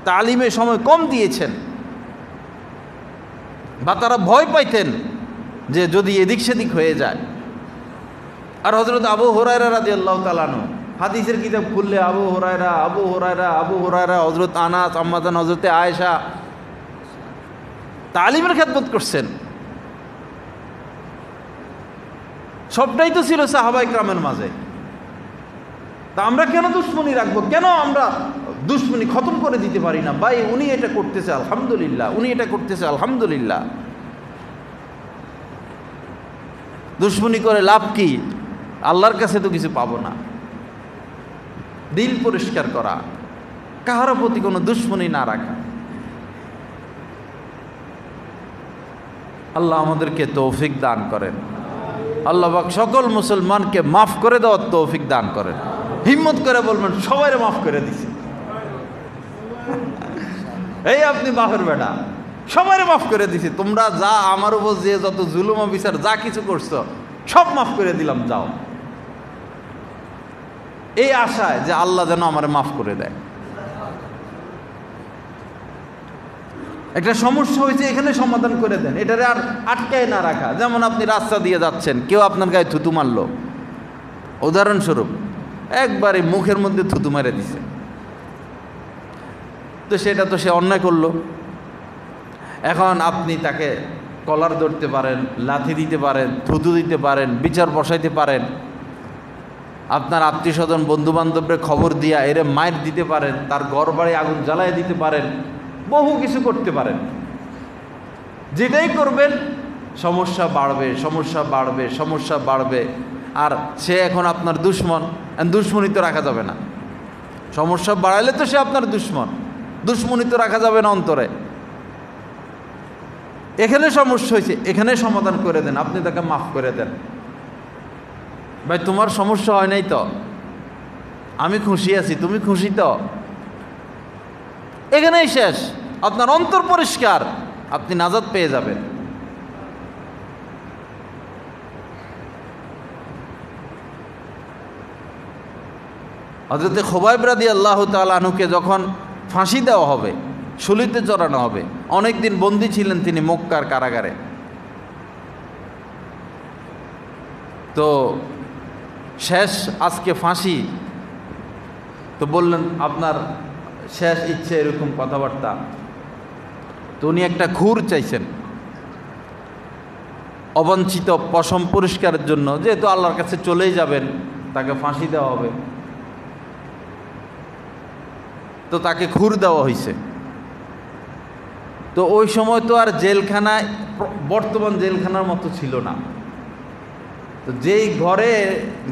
তালিমে সময় কম দিয়েছেন, বা তারা ভয় পাইতেন যে যদি এদিক সেদিক হয়ে যায়। আর হযরত আবু হুরায়রা রাদিয়াল্লাহু তাআলা আনহু, হাদিসের কিতাব খুললে আবু হুরায়রা আবু হুরায়রা আবু হুরায়রা, হযরত আনাস, আম্মাজান হযরতে আয়েশা, তালিমের খেদমত করছেন। সবটাই তো ছিল সাহাবা ইকরামের মাঝে। তা আমরা কেন দুশ্মনী রাখবো? কেন আমরা দুশ্মনী খতম করে দিতে পারি না? ভাই, উনি এটা করতেছে আলহামদুলিল্লাহ, উনি এটা করতেছে আলহামদুলিল্লাহ। দুশ্মনী করে লাভ কি? আল্লাহর কাছে তো কিছু পাবো না। দিল পরিষ্কার করা, কাহার প্রতি কোনো দুশ্মনী না রাখা। আল্লাহ আমাদেরকে তৌফিক দান করেন। আল্লাহ পাক সকল মুসলমানকে মাফ করে দেওয়ার তৌফিক দান করেন। হিম্মত করে বলবেন, সবাই মাফ করে দিছে। এই আপনি মাফের বেটা, সবাই মাফ করে দিছি। তোমরা যা আমার উপর যে যত জুলুম বিচার যা কিছু করছো, সব মাফ করে দিলাম, যাও। এই আশায় যে আল্লাহ যেন আমার মাফ করে দেয়। একটা সমস্যা হয়েছে, এখানে সমাধান করে দেন, এটারে আর আটকায় না রাখা। যেমন আপনি রাস্তা দিয়ে যাচ্ছেন, কেউ আপনার গায়ে থুতু মারলো, উদাহরণস্বরূপ একবারে মুখের মধ্যে থুতু মেরে দিছে, তো সেটা তো সে অন্যায় করলো। এখন আপনি তাকে কলার ধরতে পারেন, লাথি দিতে পারেন, থুতু দিতে পারেন, বিচার বসাইতে পারেন, আপনার আত্মীয় স্বজন বন্ধু বান্ধবদের খবর দিয়া এরে মাইর দিতে পারেন, তার ঘর বাড়ি আগুন জ্বালায় দিতে পারেন, বহু কিছু করতে পারেন। যেটাই করবেন সমস্যা বাড়বে, সমস্যা বাড়বে, সমস্যা বাড়বে। আর সে এখন আপনার দুশ্মন, দুশ্মনী তো রাখা যাবে না। সমস্যা বাড়াইলে তো সে আপনার দুশ্মন, দুশ্মনী তো রাখা যাবে না অন্তরে। এখানে সমস্যা হয়েছে, এখানে সমাধান করে দেন, আপনি তাকে মাফ করে দেন। ভাই, তোমার সমস্যা হয় নাই তো, আমি খুশি আছি, তুমি খুশি তো, এখানেই শেষ। আপনার অন্তর পরিষ্কার, আপনি নাজাত পেয়ে যাবেন। হযরতে খুবাইব রাদিয়াল্লাহু তাআলা আনহুকে যখন ফাঁসি দেওয়া হবে, শুলিতে চড়ানো হবে, অনেক দিন বন্দী ছিলেন তিনি মক্কার কারাগারে। তো শেষ আজকে ফাঁসি, তো বললেন আপনার শেষ ইচ্ছে, এরকম কথাবার্তা। তো উনি একটা খুর চাইছেন অবাঞ্ছিত পশম পরিষ্কারের জন্য, যেহেতু আল্লাহর কাছে চলেই যাবেন, তাকে ফাঁসি দেওয়া হবে, তো তাকে খুর দেওয়া হয়েছে। তো ওই সময় তো আর জেলখানায় বর্তমান জেলখানার মতো ছিল না, তো যেই ঘরে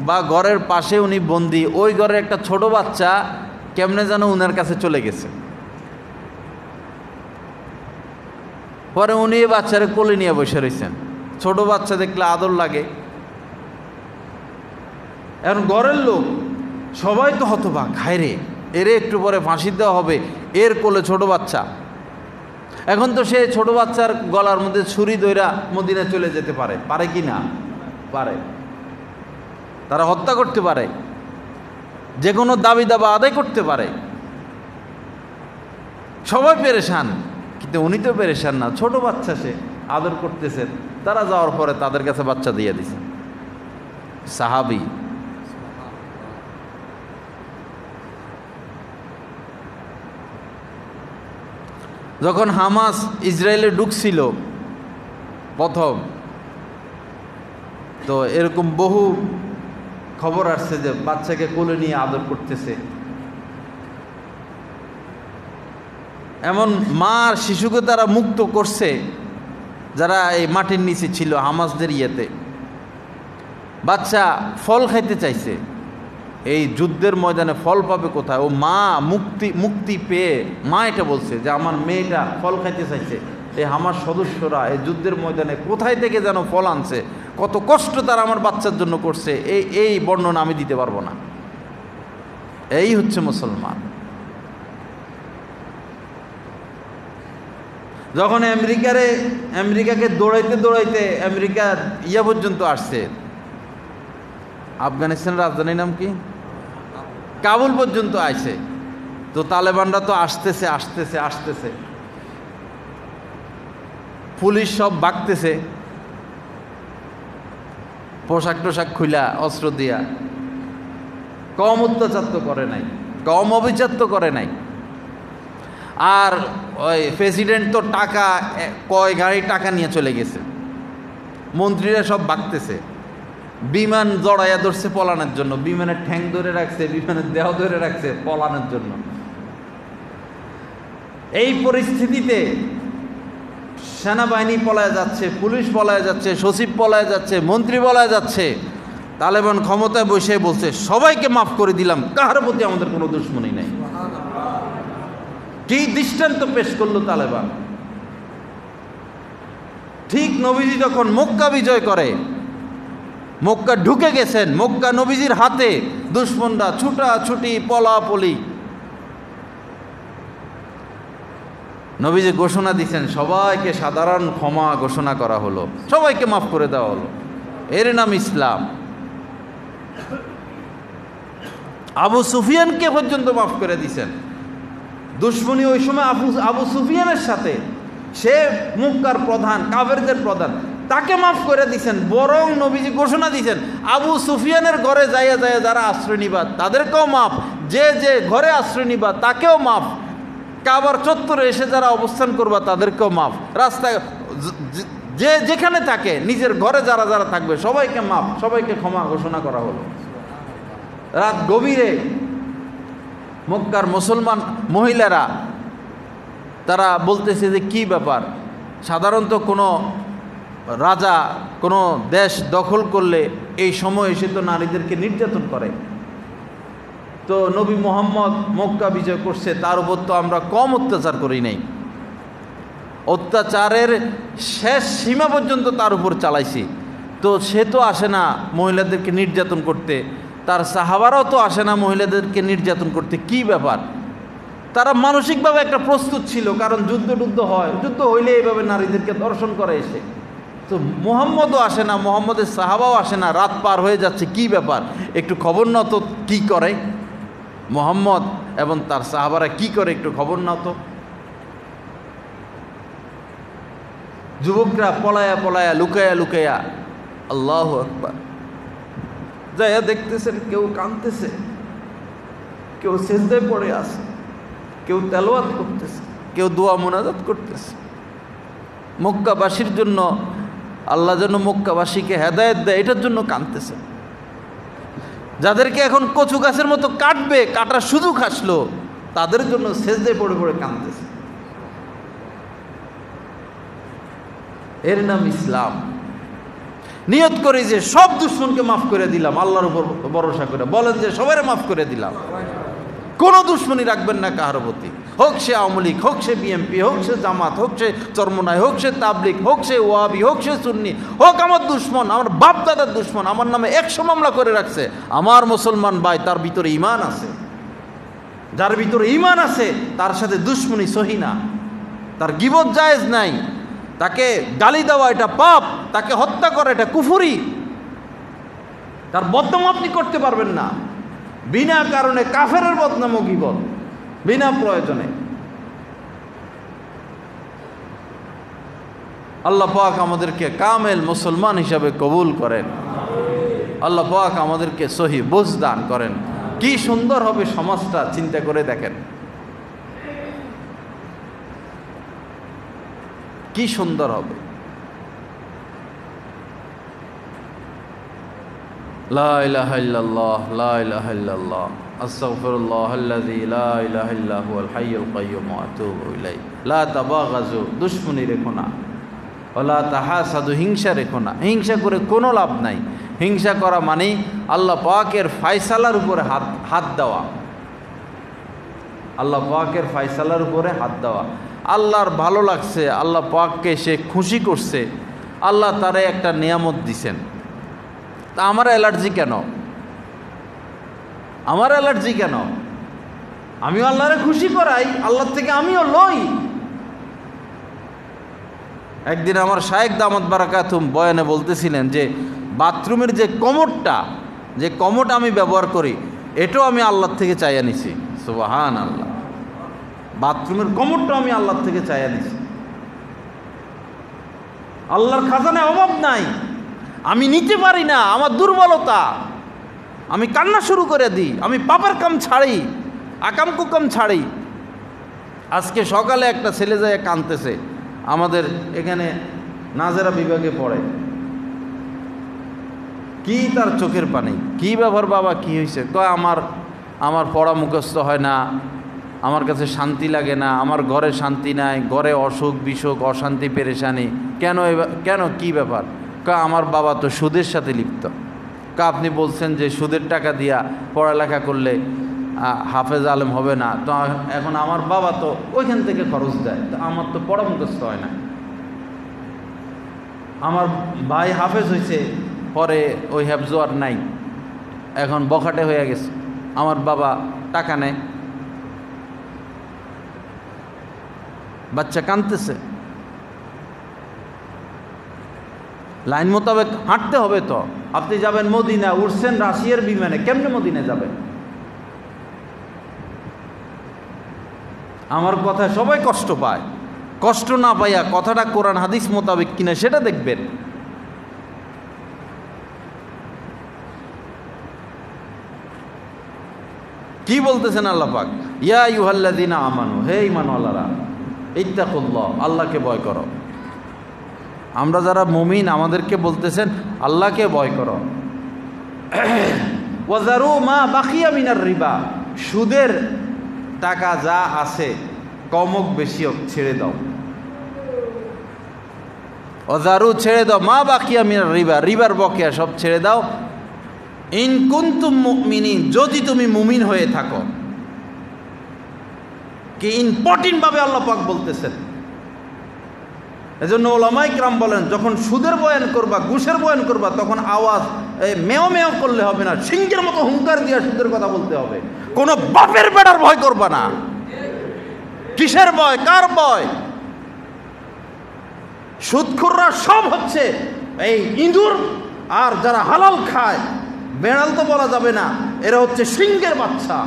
বা ঘরের পাশে উনি বন্দি, ওই ঘরে একটা ছোট বাচ্চা কেমনে যেন উনার কাছে চলে গেছে। পরে উনি বাচ্চারে কোলে নিয়ে বসে রয়েছেন। ছোট বাচ্চা দেখলে আদর লাগে। এখন ঘরের লোক সবাই তো হতবাক, হায়রে এরে একটু পরে ফাঁসি দেওয়া হবে, এর কোলে ছোট বাচ্চা। এখন তো সে ছোট বাচ্চার গলার মধ্যে ছুরি দইরা মদিনা চলে যেতে পারে, পারে কি না? পারে। তারা হত্যা করতে পারে, যে কোনো দাবি দাবা আদায় করতে পারে। সবাই পেরেশান, কিন্তু উনি তো পেরেশান না, ছোট বাচ্চা, সে আদর করতেছেন। তারা যাওয়ার পরে তাদের কাছে বাচ্চা দিয়ে দিছে। সাহাবী। যখন হামাস ইসরায়েলে ঢুকছিল প্রথম, তো এরকম বহু খবর আসছে যে বাচ্চাকে কোলে নিয়ে আদর করতেছে। এমন মা আর শিশুকে তারা মুক্ত করছে যারা এই মাটির নিচে ছিল হামাসদের ইয়েতে। বাচ্চা ফল খাইতে চাইছে, এই যুদ্ধের ময়দানে ফল পাবে কোথায়? ও মা মুক্তি পেয়ে মা এটা বলছে যে আমার মেয়েটা ফল খাইতে চাইছে। এই আমার সদস্যরা এই যুদ্ধের ময়দানে কোথায় থেকে যেন ফল আনছে, কত কষ্ট তারা আমার বাচ্চার জন্য করছে, এই বর্ণনা আমি দিতে পারবো না। এই হচ্ছে মুসলমান। যখন আমেরিকাকে দৌড়াইতে দৌড়াইতে আমেরিকা ইয়া পর্যন্ত আসছে, আফগানিস্তানের রাজধানীর নাম কি, কাবুল পর্যন্ত আসে, তো তালেবানরা তো আসতেছে, পুলিশ সব ভাগতেছে, পোশাক টোশাক খুলা অস্ত্র দিয়া। কম অত্যাচার তো করে নাই, কম অবিচার তো করে নাই। আর ওই প্রেসিডেন্ট তো টাকা, কয় গাড়ি টাকা নিয়ে চলে গেছে, মন্ত্রীরা সব ভাগতেছে। বিমান জড়াইয়া ধরছে পলানোর জন্য, বিমানের ঠ্যাং ধরে রাখছে, বিমানের দেহ ধরে রাখছে পলানোর জন্য। এই পরিস্থিতিতে সেনাবাহিনী পলায় যাচ্ছে, পুলিশ পলায় যাচ্ছে, সচিব পলায় যাচ্ছে, মন্ত্রী পলায় যাচ্ছে। তালেবান ক্ষমতায় বসে বলছে সবাইকে মাফ করে দিলাম, কাহার প্রতি আমাদের কোনো দুশ্মনী নাই। কি দৃষ্টান্ত পেশ করলো তালেবান। ঠিক নবীজি যখন মক্কা বিজয় করে, মক্কা ঢুকে গেছেন, মক্কা নবীজির হাতে, দুশ্মনরা ছুটাছুটি পলাপলি। নবীজি ঘোষণা দিচ্ছেন সবাইকে সাধারণ ক্ষমা ঘোষণা করা হলো, সবাইকে মাফ করে দেওয়া হলো। এর নাম ইসলাম। আবু সুফিয়ানকে পর্যন্ত মাফ করে দিছেন। দুশ্মনী ওই সময় আবু সুফিয়ানের সাথে, সে মক্কার প্রধান, কাফেরদের প্রধান, তাকে মাফ করে দিছেন। বরং নবীজি ঘোষণা দিছেন আবু সুফিয়ানের ঘরে যাইয়া যারা আশ্রয় নিবা তাদেরকেও মাফ, যে ঘরে আশ্রয় নিবা তাকেও মাফ, কাবার চত্বরে এসে যারা অবস্থান করবা তাদেরকেও মাফ, রাস্তায় যেখানে থাকে নিজের ঘরে যারা থাকবে সবাইকে মাফ, সবাইকে ক্ষমা ঘোষণা করা হলো। রাত গভীরে মক্কার মুসলমান মহিলারা তারা বলতেছে যে কি ব্যাপার, সাধারণত কোনো রাজা কোনো দেশ দখল করলে এই সময় এসে তো নারীদেরকে নির্যাতন করে, তো নবী মুহাম্মদ মক্কা বিজয় করছে, তার উপর তো আমরা কম অত্যাচার করি নাই, অত্যাচারের শেষ সীমা পর্যন্ত তার উপর চালাইছি, তো সে তো আসে না মহিলাদেরকে নির্যাতন করতে, তার সাহাবারাও তো আসে না মহিলাদেরকে নির্যাতন করতে, কি ব্যাপার? তারা মানসিকভাবে একটা প্রস্তুত ছিল, কারণ যুদ্ধ হয়, যুদ্ধ হইলে এইভাবে নারীদেরকে দর্শন করে এসে, তো মুহাম্মদও আসে না, মুহাম্মদের সাহাবাও আসে না, রাত পার হয়ে যাচ্ছে, কি ব্যাপার? একটু খবর নাও তো কী করে মুহাম্মদ এবং তার সাহাবারা কি করে, একটু খবর নাও তো। যুবকরা পলায়া লুকায়া আল্লাহু আকবার যাইয়া দেখতেছেন, কেউ কাঁদতেছে, কেউ সিজদায় পড়ে আছে, কেউ তেলাওয়াত করতেছে, কেউ দোয়া মুনাজাত করতেছে। মক্কাবাসীর জন্য আল্লাহ যেন মক্কাবাসীকে হেদায়েত দেয়, এটার জন্য কাঁদতেছে। যাদেরকে এখন কচু গাছের মতো কাটবে, কাটার সুযোগ আসলো, তাদের জন্য সিজদায় পড়ে কাঁদতেছে। এর নাম ইসলাম। নিয়ত করি যে সব দুশমনকে মাফ করে দিলাম, আল্লাহর উপর ভরসা করে বলেন যে সবাই মাফ করে দিলাম। কোনো দুশ্মনী রাখবেন না কাহার প্রতি, হোক সে আওয়ামী লীগ, হোক সে বিএনপি, হোক সে জামাত, হোক সে চরমনাই, হোক সে তাবলিগ, হোক সে ওয়াহাবি, হোক সে সুন্নি, হোক আমার দুশ্মন, আমার বাপ দাদার দুশ্মন, আমার নামে 100 মামলা করে রাখছে, আমার মুসলমান ভাই তার ভিতরে ঈমান আছে। যার ভিতরে ঈমান আছে তার সাথে দুশ্মনী সহি না, তার গীবত জায়েজ নাই, তাকে গালি দেওয়া এটা পাপ, তাকে হত্যা করা এটা কুফরি, তার বদনাম আপনি করতে পারবেন না। বিনা কারণে কাফেরের বদনাম ও গীবত, বিনা প্রয়োজনে। আল্লাহ পাক আমাদেরকে কামেল মুসলমান হিসাবে কবুল করেন। আল্লাহ পাক আমাদেরকে সহি বুঝ দান করেন। কি সুন্দর হবে সমাজটা, চিন্তা করে দেখেন কি সুন্দর হবে। লা ইলাহা ইল্লাল্লাহ, লা ইলাহা ইল্লাল্লাহ, আস্তাগফিরুল্লাহাল্লাযী লা ইলাহা ইল্লা হুয়াল হাইয়ুল কাইয়্যুম ওয়া আতুবু ইলাইহি। লা তাবাগাজু, দুশমনী রেখো না। ওয়ালা তাহাসাদু, হিংসা রেখো না। হিংসা করে কোনো লাভ নাই। হিংসা করা মানে আল্লাহ পাকের ফায়সালার উপরে হাত দেওয়া, আল্লাহ পাকের ফায়সালার উপরে হাত দেওয়া। আল্লাহর ভালো লাগছে, আল্লাহ পাককে সে খুশি করছে, আল্লাহ তারে একটা নিয়ামত দিছেন, তা আমার অ্যালার্জি কেন? আমার অ্যালার্জি কেন? আমিও আল্লাহরে খুশি করাই, আল্লাহর থেকে আমিও লই। একদিন আমার শায়েখ দামাত বারাকাতুম বয়ানে বলতেছিলেন যে বাথরুমের যে কমোডটা, যে কমোড আমি ব্যবহার করি, এটাও আমি আল্লাহর থেকে চাইয়া নিছি। সুবহানাল্লাহ, বাথরুমের কমোডটা আমি আল্লাহর থেকে চাইয়া নিছি। আল্লাহর খাজানায় অভাব নাই, আমি নিতে পারি না, আমার দুর্বলতা, আমি কান্না শুরু করে দিই, আমি পাপের কাম ছাড়ি, আকাম কুকাম ছাড়ি। আজকে সকালে একটা ছেলে যায় কাঁদতেছে, আমাদের এখানে নাজেরা বিভাগে পড়ে। কি তার চোখের পানি, কি ব্যাপার বাবা, কি হয়েছে? কয় আমার পড়া মুখস্থ হয় না, আমার কাছে শান্তি লাগে না, আমার ঘরে শান্তি নাই, ঘরে অসুখ বিসুখ, অশান্তি পেরেশানি। কেন কি ব্যাপার? কয় আমার বাবা তো সুদের সাথে লিপ্ত। আপনি বলছেন যে সুদের টাকা দিয়া পড়ালেখা করলে হাফেজ আলেম হবে না, তো এখন আমার বাবা তো ওইখান থেকে খরচ দেয়, তো আমার তো পড়া মুখস্থ হয় না। আমার ভাই হাফেজ হয়েছে, পরে ওই হেফজ আর নাই, এখন বখাটে হয়ে গেছে, আমার বাবা টাকা নেয়। বাচ্চা কাঁদতেছে, লাইন মোতাবেক হাঁটতে হবে। তো আপনি যাবেন মদিনা, উঠছেন রাশিয়ার বিমানে, কেমনে মদিনা যাবেন? আমার কথায় সবাই কষ্ট পায়, কষ্ট না পাইয়া কথাটা কোরআন হাদিস মোতাবেক কিনা সেটা দেখবেন। কি বলতেছেন আল্লাহ পাক? ইয়া আইয়ুহাল্লাযীনা আমানু, হে ঈমানওয়ালারা, ইত্তাকুল্লাহ, আল্লাহকে ভয় করো। আমরা যারা মুমিন, আমাদেরকে বলতেছেন আল্লাহকে ভয় করো। ওয়াজারু মা বাকিয়া মিনার রিবা, সুদের টাকা যা আছে কম হোক বেশি হোক ছেড়ে দাও। ওয়াজারু, ছেড়ে দাও, মা বাকিয়া মিনার রিবা, রিবার বকেয়া সব ছেড়ে দাও। ইন কুনতুম মুমিনিন, যদি তুমি মুমিন হয়ে থাকো। কি ইম্পর্টেন্ট ভাবে আল্লাহ পাক বলতেছেন। এজন্য ওলামায়ে কেরাম বলেন, যখন সুদের বয়ান করবা, ঘুষের বয়ান করবা, তখন আওয়াজ মেও মেও করলে হবে না, সিংহের মতো হুঙ্কার দিয়ে সুদের কথা বলতে হবে। কোনো বাপের বেটার ভয় করবা না। কিসের ভয়? কার ভয়? সুদখোররা সব হচ্ছে এই ইঁদুর, আর যারা হালাল খায়, বেড়াল তো বলা যাবে না, এরা হচ্ছে সিংহের বাচ্চা।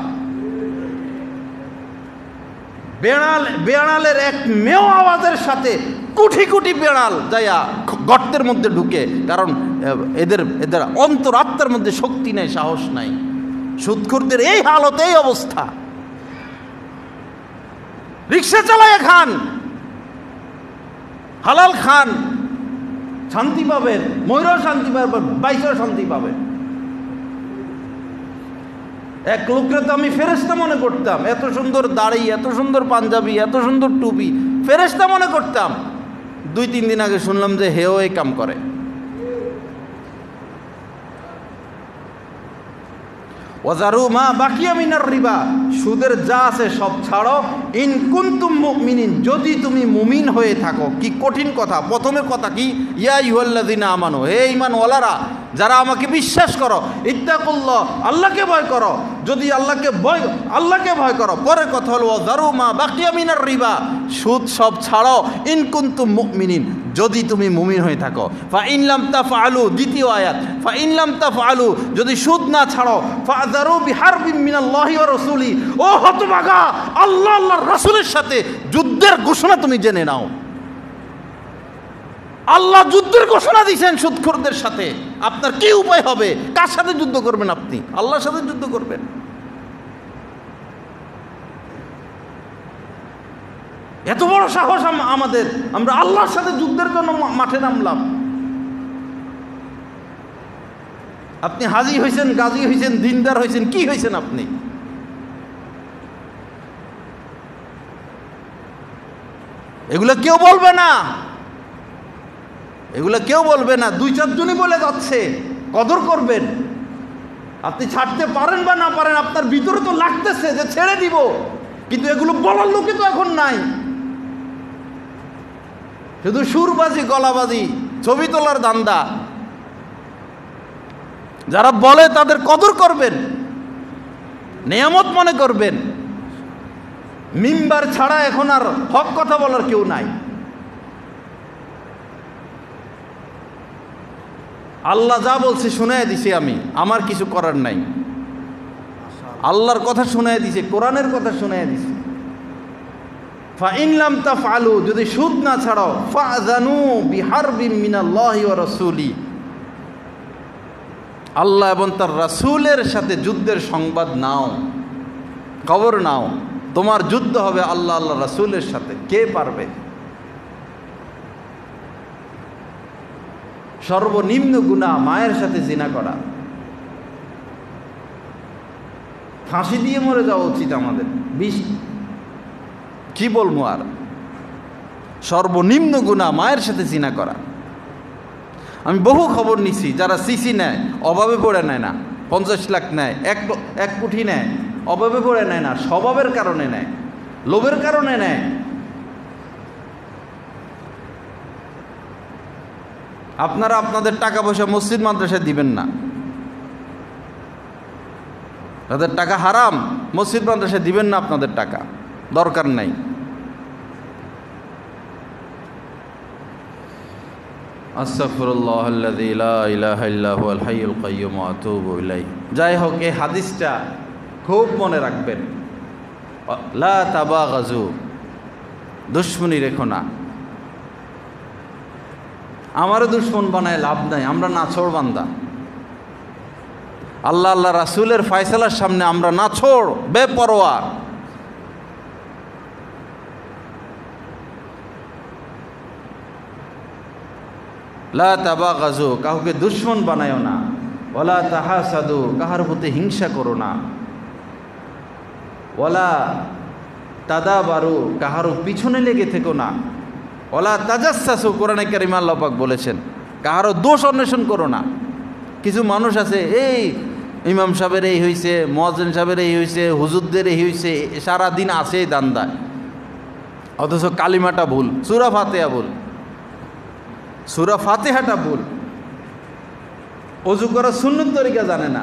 বেড়ালের এক মেও আওয়াজের সাথে কোটি কোটি বেড়াল যাইয়া গর্তের মধ্যে ঢুকে, কারণ এদের অন্তরাত্মার মধ্যে শক্তি নেই, সাহস নাই। সুদখোরদের এই হালত, এই অবস্থা। রিক্সা চালায় খান, হালাল খান, শান্তি পাবেন, ময়ূরও শান্তি পাবেন, বাইশেও শান্তি পাবেন। এক লোকরে তো আমি ফেরেশতা মনে করতাম, এত সুন্দর দাড়ি, এত সুন্দর পাঞ্জাবি, এত সুন্দর টুপি, ফেরেশতা মনে করতাম। 2-3 দিন আগে শুনলাম যে হেও এই কাম করে। ওয়াজারু মা বাকিয়া মিনার রিবা, সুদের যা আছে সব ছাড়ো, ইন কুনতুম মুমিনিন, যদি তুমি মুমিন হয়ে থাকো। কি কঠিন কথা! প্রথমের কথা কি? ইয়া আইয়ুহাল্লাযিনা আমানু, হে ঈমানওয়ালারা, যারা আমাকে বিশ্বাস করো, ইত্তাকুল্লাহ, আল্লাহকে ভয় করো। যদি আল্লাহকে ভয় করো, পরের কথা হলো ওয়াজারু মা বাকিয়া মিনার রিবা, সুদ সব ছাড়ো, ইন কুনতুম মুমিনিন, যদি তুমি মুমিন হয়ে থাকো। ফা ইন লাম তাফআলু, দ্বিতীয় আয়াত, ফা ইন লাম তাফআলু, যদি সুদ না ছাড়ো, ফাযারু বিহারবিন মিনাল্লাহি ওয়া রাসূলি, ও হতভাগা, আল্লাহ আল্লাহর রাসূলের সাথে যুদ্ধের ঘোষণা তুমি জেনে নাও। আল্লাহ যুদ্ধের ঘোষণা দিয়েছেন সুদখোরদের সাথে। আপনার কি উপায় হবে? কার সাথে যুদ্ধ করবেন? আপনি আল্লাহর সাথে যুদ্ধ করবেন। এত বড় সাহস আমাদের, আমরা আল্লাহর সাথে যুদ্ধের জন্য মাঠে নামলাম। আপনি হাজি হয়েছেন, গাজী হয়েছেন, দিনদার হয়েছেন, কি হয়েছেন আপনি? এগুলো কেউ বলবে না, এগুলো কেউ বলবে না। 2-4 জনই বলে যাচ্ছে, কদর করবেন। আপনি ছাড়তে পারেন বা না পারেন, আপনার ভিতরে তো লাগতেছে যে ছেড়ে দিব, কিন্তু এগুলো বলার লোকে তো এখন নাই। শুধু সুরবাজি, গলাবাজি, ছবি তোলার ধান্দা। যারা বলে তাদের কদর করবেন, নিয়ামত মনে করবেন। মিম্বার ছাড়া এখন আর হক কথা বলার কেউ নাই। আল্লাহ যা বলছে শুনাইয়া দিছি, আমি আমার কিছু করার নাই। আল্লাহর কথা শুনাইয়া দিছে, কোরআনের কথা শুনাইয়া দিছে। ফা ইন লাম তাফআলু, যদি সুদ না ছাড়ো, ফাযানু বিহারবিন মিনাল্লাহি ওয়া রাসূলি, আল্লাহ এবং তার রাসূলের সাথে যুদ্ধের সংবাদ নাও, খবর নাও। তোমার যুদ্ধ হবে আল্লাহ আল্লাহ রাসূলের সাথে। কে পারবে? সর্বনিম্ন গুনাহ মায়ের সাথে জিনা করা। ফাঁসি দিয়ে মরে যাওয়া উচিত আমাদের। কি বলবো আর? সর্বনিম্ন গুনাহ মায়ের সাথে জিনা করা। আমি বহু খবর নিছি, যারা সিসি নেয়, অভাবে পড়ে নেয় না, 50 লাখ নেয়, 1 কোটি নেয়, অভাবে পড়ে নেয় না, স্বভাবের কারণে নেয়, লোভের কারণে নেয়। আপনারা আপনাদের টাকা পয়সা মসজিদ মাদ্রাসায় দিবেন না, তাদের টাকা হারাম। মসজিদ মাদ্রাসায় দিবেন না, আপনাদের টাকা দরকার নাই। আস্তাগফিরুল্লাহাল্লাযী লা ইলাহা ইল্লা হুয়াল হাইয়ুল কাইয়্যুম ওয়া আতুবু ইলাইহি। যাই হোক, এই হাদিসটা খুব মনে রাখবেন। লা তাবাগাজু, দুশ্মনী রেখো না। আমারও দুশ্মন বানায় লাভ নাই, আমরা নাছোড় বান্দা। আল্লাহ আল্লাহ রাসূলের ফয়সালার সামনে আমরা নাছোড়, বেপরোয়া। লা তাবাগাজু, কাউকে দুশ্মন বানায়ো না। ওয়ালা তাহাসাদু, কাহার প্রতি হিংসা করো না। ওয়ালা তাদাবারু, কাহারও পিছনে লেগে থেকো না। ওয়ালা তাজাসসু, কোরআনে কারিমে আল্লাহ পাক বলেছেন, কাহারও দোষ অন্বেষণ করো না। কিছু মানুষ আছে, এই ইমাম সাহেবের এই হয়েছে, মুয়াজ্জিন সাহেবের এই হয়েছে, হুজুরদের এই হয়েছে, সারাদিন আছে এই দান্দায়, অথচ কালিমাটা ভুল, সূরা ফাতিহা ভুল, সূরা ফাতিহাটা ভুল। অজু করা সুন্নত তরিকা জানে না,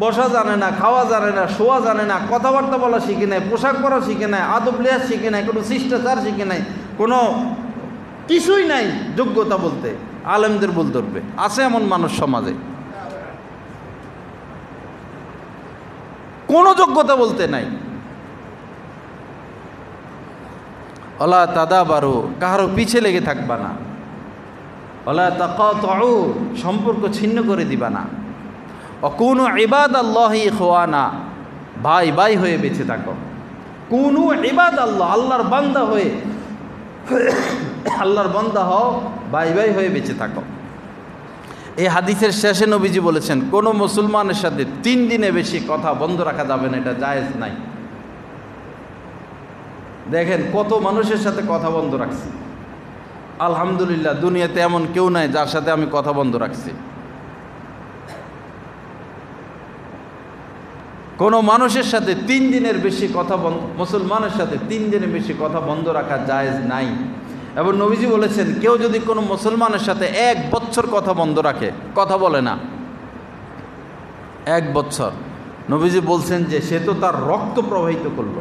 বসা জানে না, খাওয়া জানে না, শোয়া জানে না, কথাবার্তা বলা শিখে নেয়, পোশাক পরা শিখে নেয়, আদব লিহাজ শিখে নেয়, কোনো শিষ্টাচার শিখে নেয়, কোনো কিছুই নাই যোগ্যতা বলতে। আলেমদের ভুল ধরবে, আছে এমন মানুষ সমাজে, কোনো যোগ্যতা বলতে নাই। ওয়ালা তাদাবারু, কাহারও পিছে লেগে থাকবা না। ওয়ালা তাকাতুউ, সম্পর্ক ছিন্ন করে দিবা না। অকুনু ইবাদাল্লাহি ইখওয়ানা, ভাই ভাই হয়ে বেঁচে থাকো। কুনু ইবাদাল্লাহ, আল্লাহর বান্দা হয়ে, আল্লাহর বান্দা হও, ভাই ভাই হয়ে বেঁচে থাকো। এই হাদিসের শেষে নবীজি বলেছেন, কোনো মুসলমানের সাথে 3 দিনে বেশি কথা বন্ধ রাখা যাবে না, এটা জায়েজ নাই। দেখেন কত মানুষের সাথে কথা বন্ধ রাখছি। আলহামদুলিল্লাহ, দুনিয়াতে এমন কেউ নাই যার সাথে আমি কথা বন্ধ রাখছি। কোনো মানুষের সাথে 3 দিনের বেশি কথা মুসলমানের সাথে 3 দিনের বেশি কথা বন্ধ রাখা জায়েজ নাই। এবং নবীজি বলেছেন কেউ যদি কোনো মুসলমানের সাথে 1 বছর কথা বন্ধ রাখে, কথা বলে না 1 বছর, নবীজি বলছেন যে সে তো তার রক্ত প্রবাহিত করল।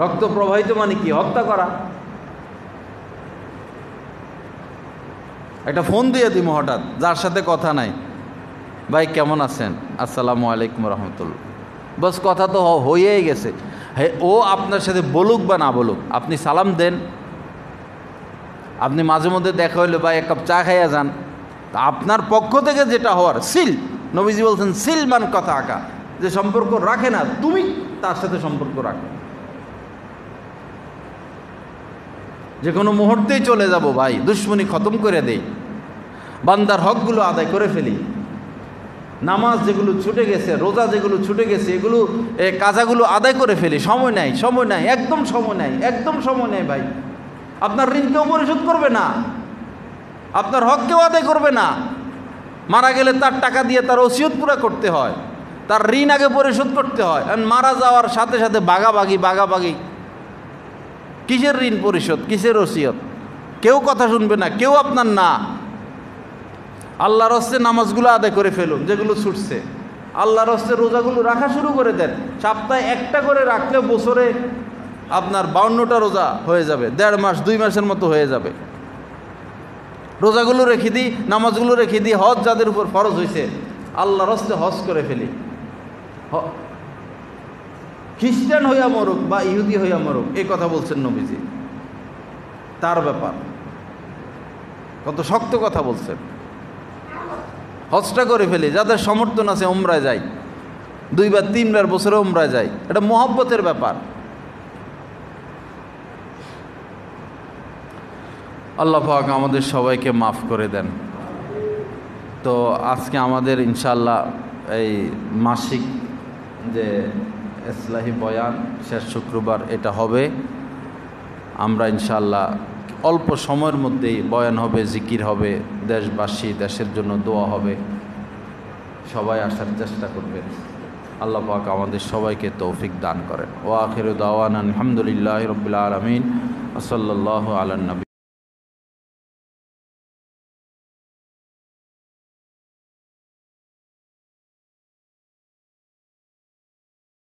রক্ত প্রবাহিত মানে কি? হত্যা করা। একটা ফোন দিয়ে দিব হঠাৎ, যার সাথে কথা নাই, ভাই কেমন আছেন, আসসালামু আলাইকুম রহমতুল্লাহ, বস কথা তো হয়েই গেছে। হ্যাঁ, ও আপনার সাথে বলুক বা না বলুক, আপনি সালাম দেন। আপনি মাঝে মধ্যে দেখা হইলে ভাই 1 কাপ চা খাইয়া যান, তা আপনার পক্ষ থেকে যেটা হওয়ার সিল, নবীজি বলছেন সিল মান কথা আঁকা, যে সম্পর্ক রাখে না তুমি তার সাথে সম্পর্ক রাখো। যে কোনো মুহূর্তেই চলে যাব ভাই, দুশ্মনী খতম করে দেই, বান্দার হকগুলো আদায় করে ফেলি, নামাজ যেগুলো ছুটে গেছে, রোজা যেগুলো ছুটে গেছে, এগুলো কাজাগুলো আদায় করে ফেলি। সময় নাই, সময় নাই, একদম সময় নাই, একদম সময় নেই ভাই। আপনার ঋণ কেউ পরিশোধ করবে না, আপনার হক কেউ আদায় করবে না। মারা গেলে তার টাকা দিয়ে তার ওসিয়ত পুরা করতে হয়, তার ঋণ আগে পরিশোধ করতে হয়। মারা যাওয়ার সাথে সাথে বাগাবাগি, কিসের ঋণ পরিশোধ, কিসের ওসিয়ত? কেউ কথা শুনবে না, কেউ আপনার না। আল্লাহর হস্তে নামাজগুলো আদায় করে ফেলুন যেগুলো ছুটছে, আল্লাহর হস্তে রোজাগুলো রাখা শুরু করে দেন। সপ্তাহে 1টা করে রাখলে বছরে আপনার 52টা রোজা হয়ে যাবে, 1.5 মাস 2 মাসের মতো হয়ে যাবে। রোজাগুলো রেখে দিই, নামাজগুলো রেখে দিই, হজ যাদের উপর ফরজ হয়েছে আল্লাহর হস্তে হজ করে ফেলি। খ্রিস্টান হইয়া মরুক বা ইহুদি হইয়া মরুক, এই কথা বলছেন নবীজি, তার ব্যাপার। কত শক্ত কথা বলছেন। হজটা করে ফেলি, যাদের সমর্থন আছে উমরায় যায়, 2 বা 3 বার বছরে উমরায় যায়, এটা মহব্বতের ব্যাপার। আল্লাহ পাক আমাদের সবাইকে মাফ করে দেন। তো আজকে আমাদের ইনশাআল্লাহ এই মাসিক যে ইসলাহি বয়ান শেষ শুক্রবার এটা হবে। আমরা ইনশাআল্লাহ অল্প সময়ের মধ্যেই বয়ান হবে, জিকির হবে, দেশবাসী দেশের জন্য দোয়া হবে, সবাই আসার চেষ্টা করবেন। আল্লাহ পাক আমাদের সবাইকে তৌফিক দান করেন। ওয়া আখিরু দাওয়ানা আলহামদুলিল্লাহি রাব্বিল আলামিন। সাল্লাল্লাহু আলা নবী।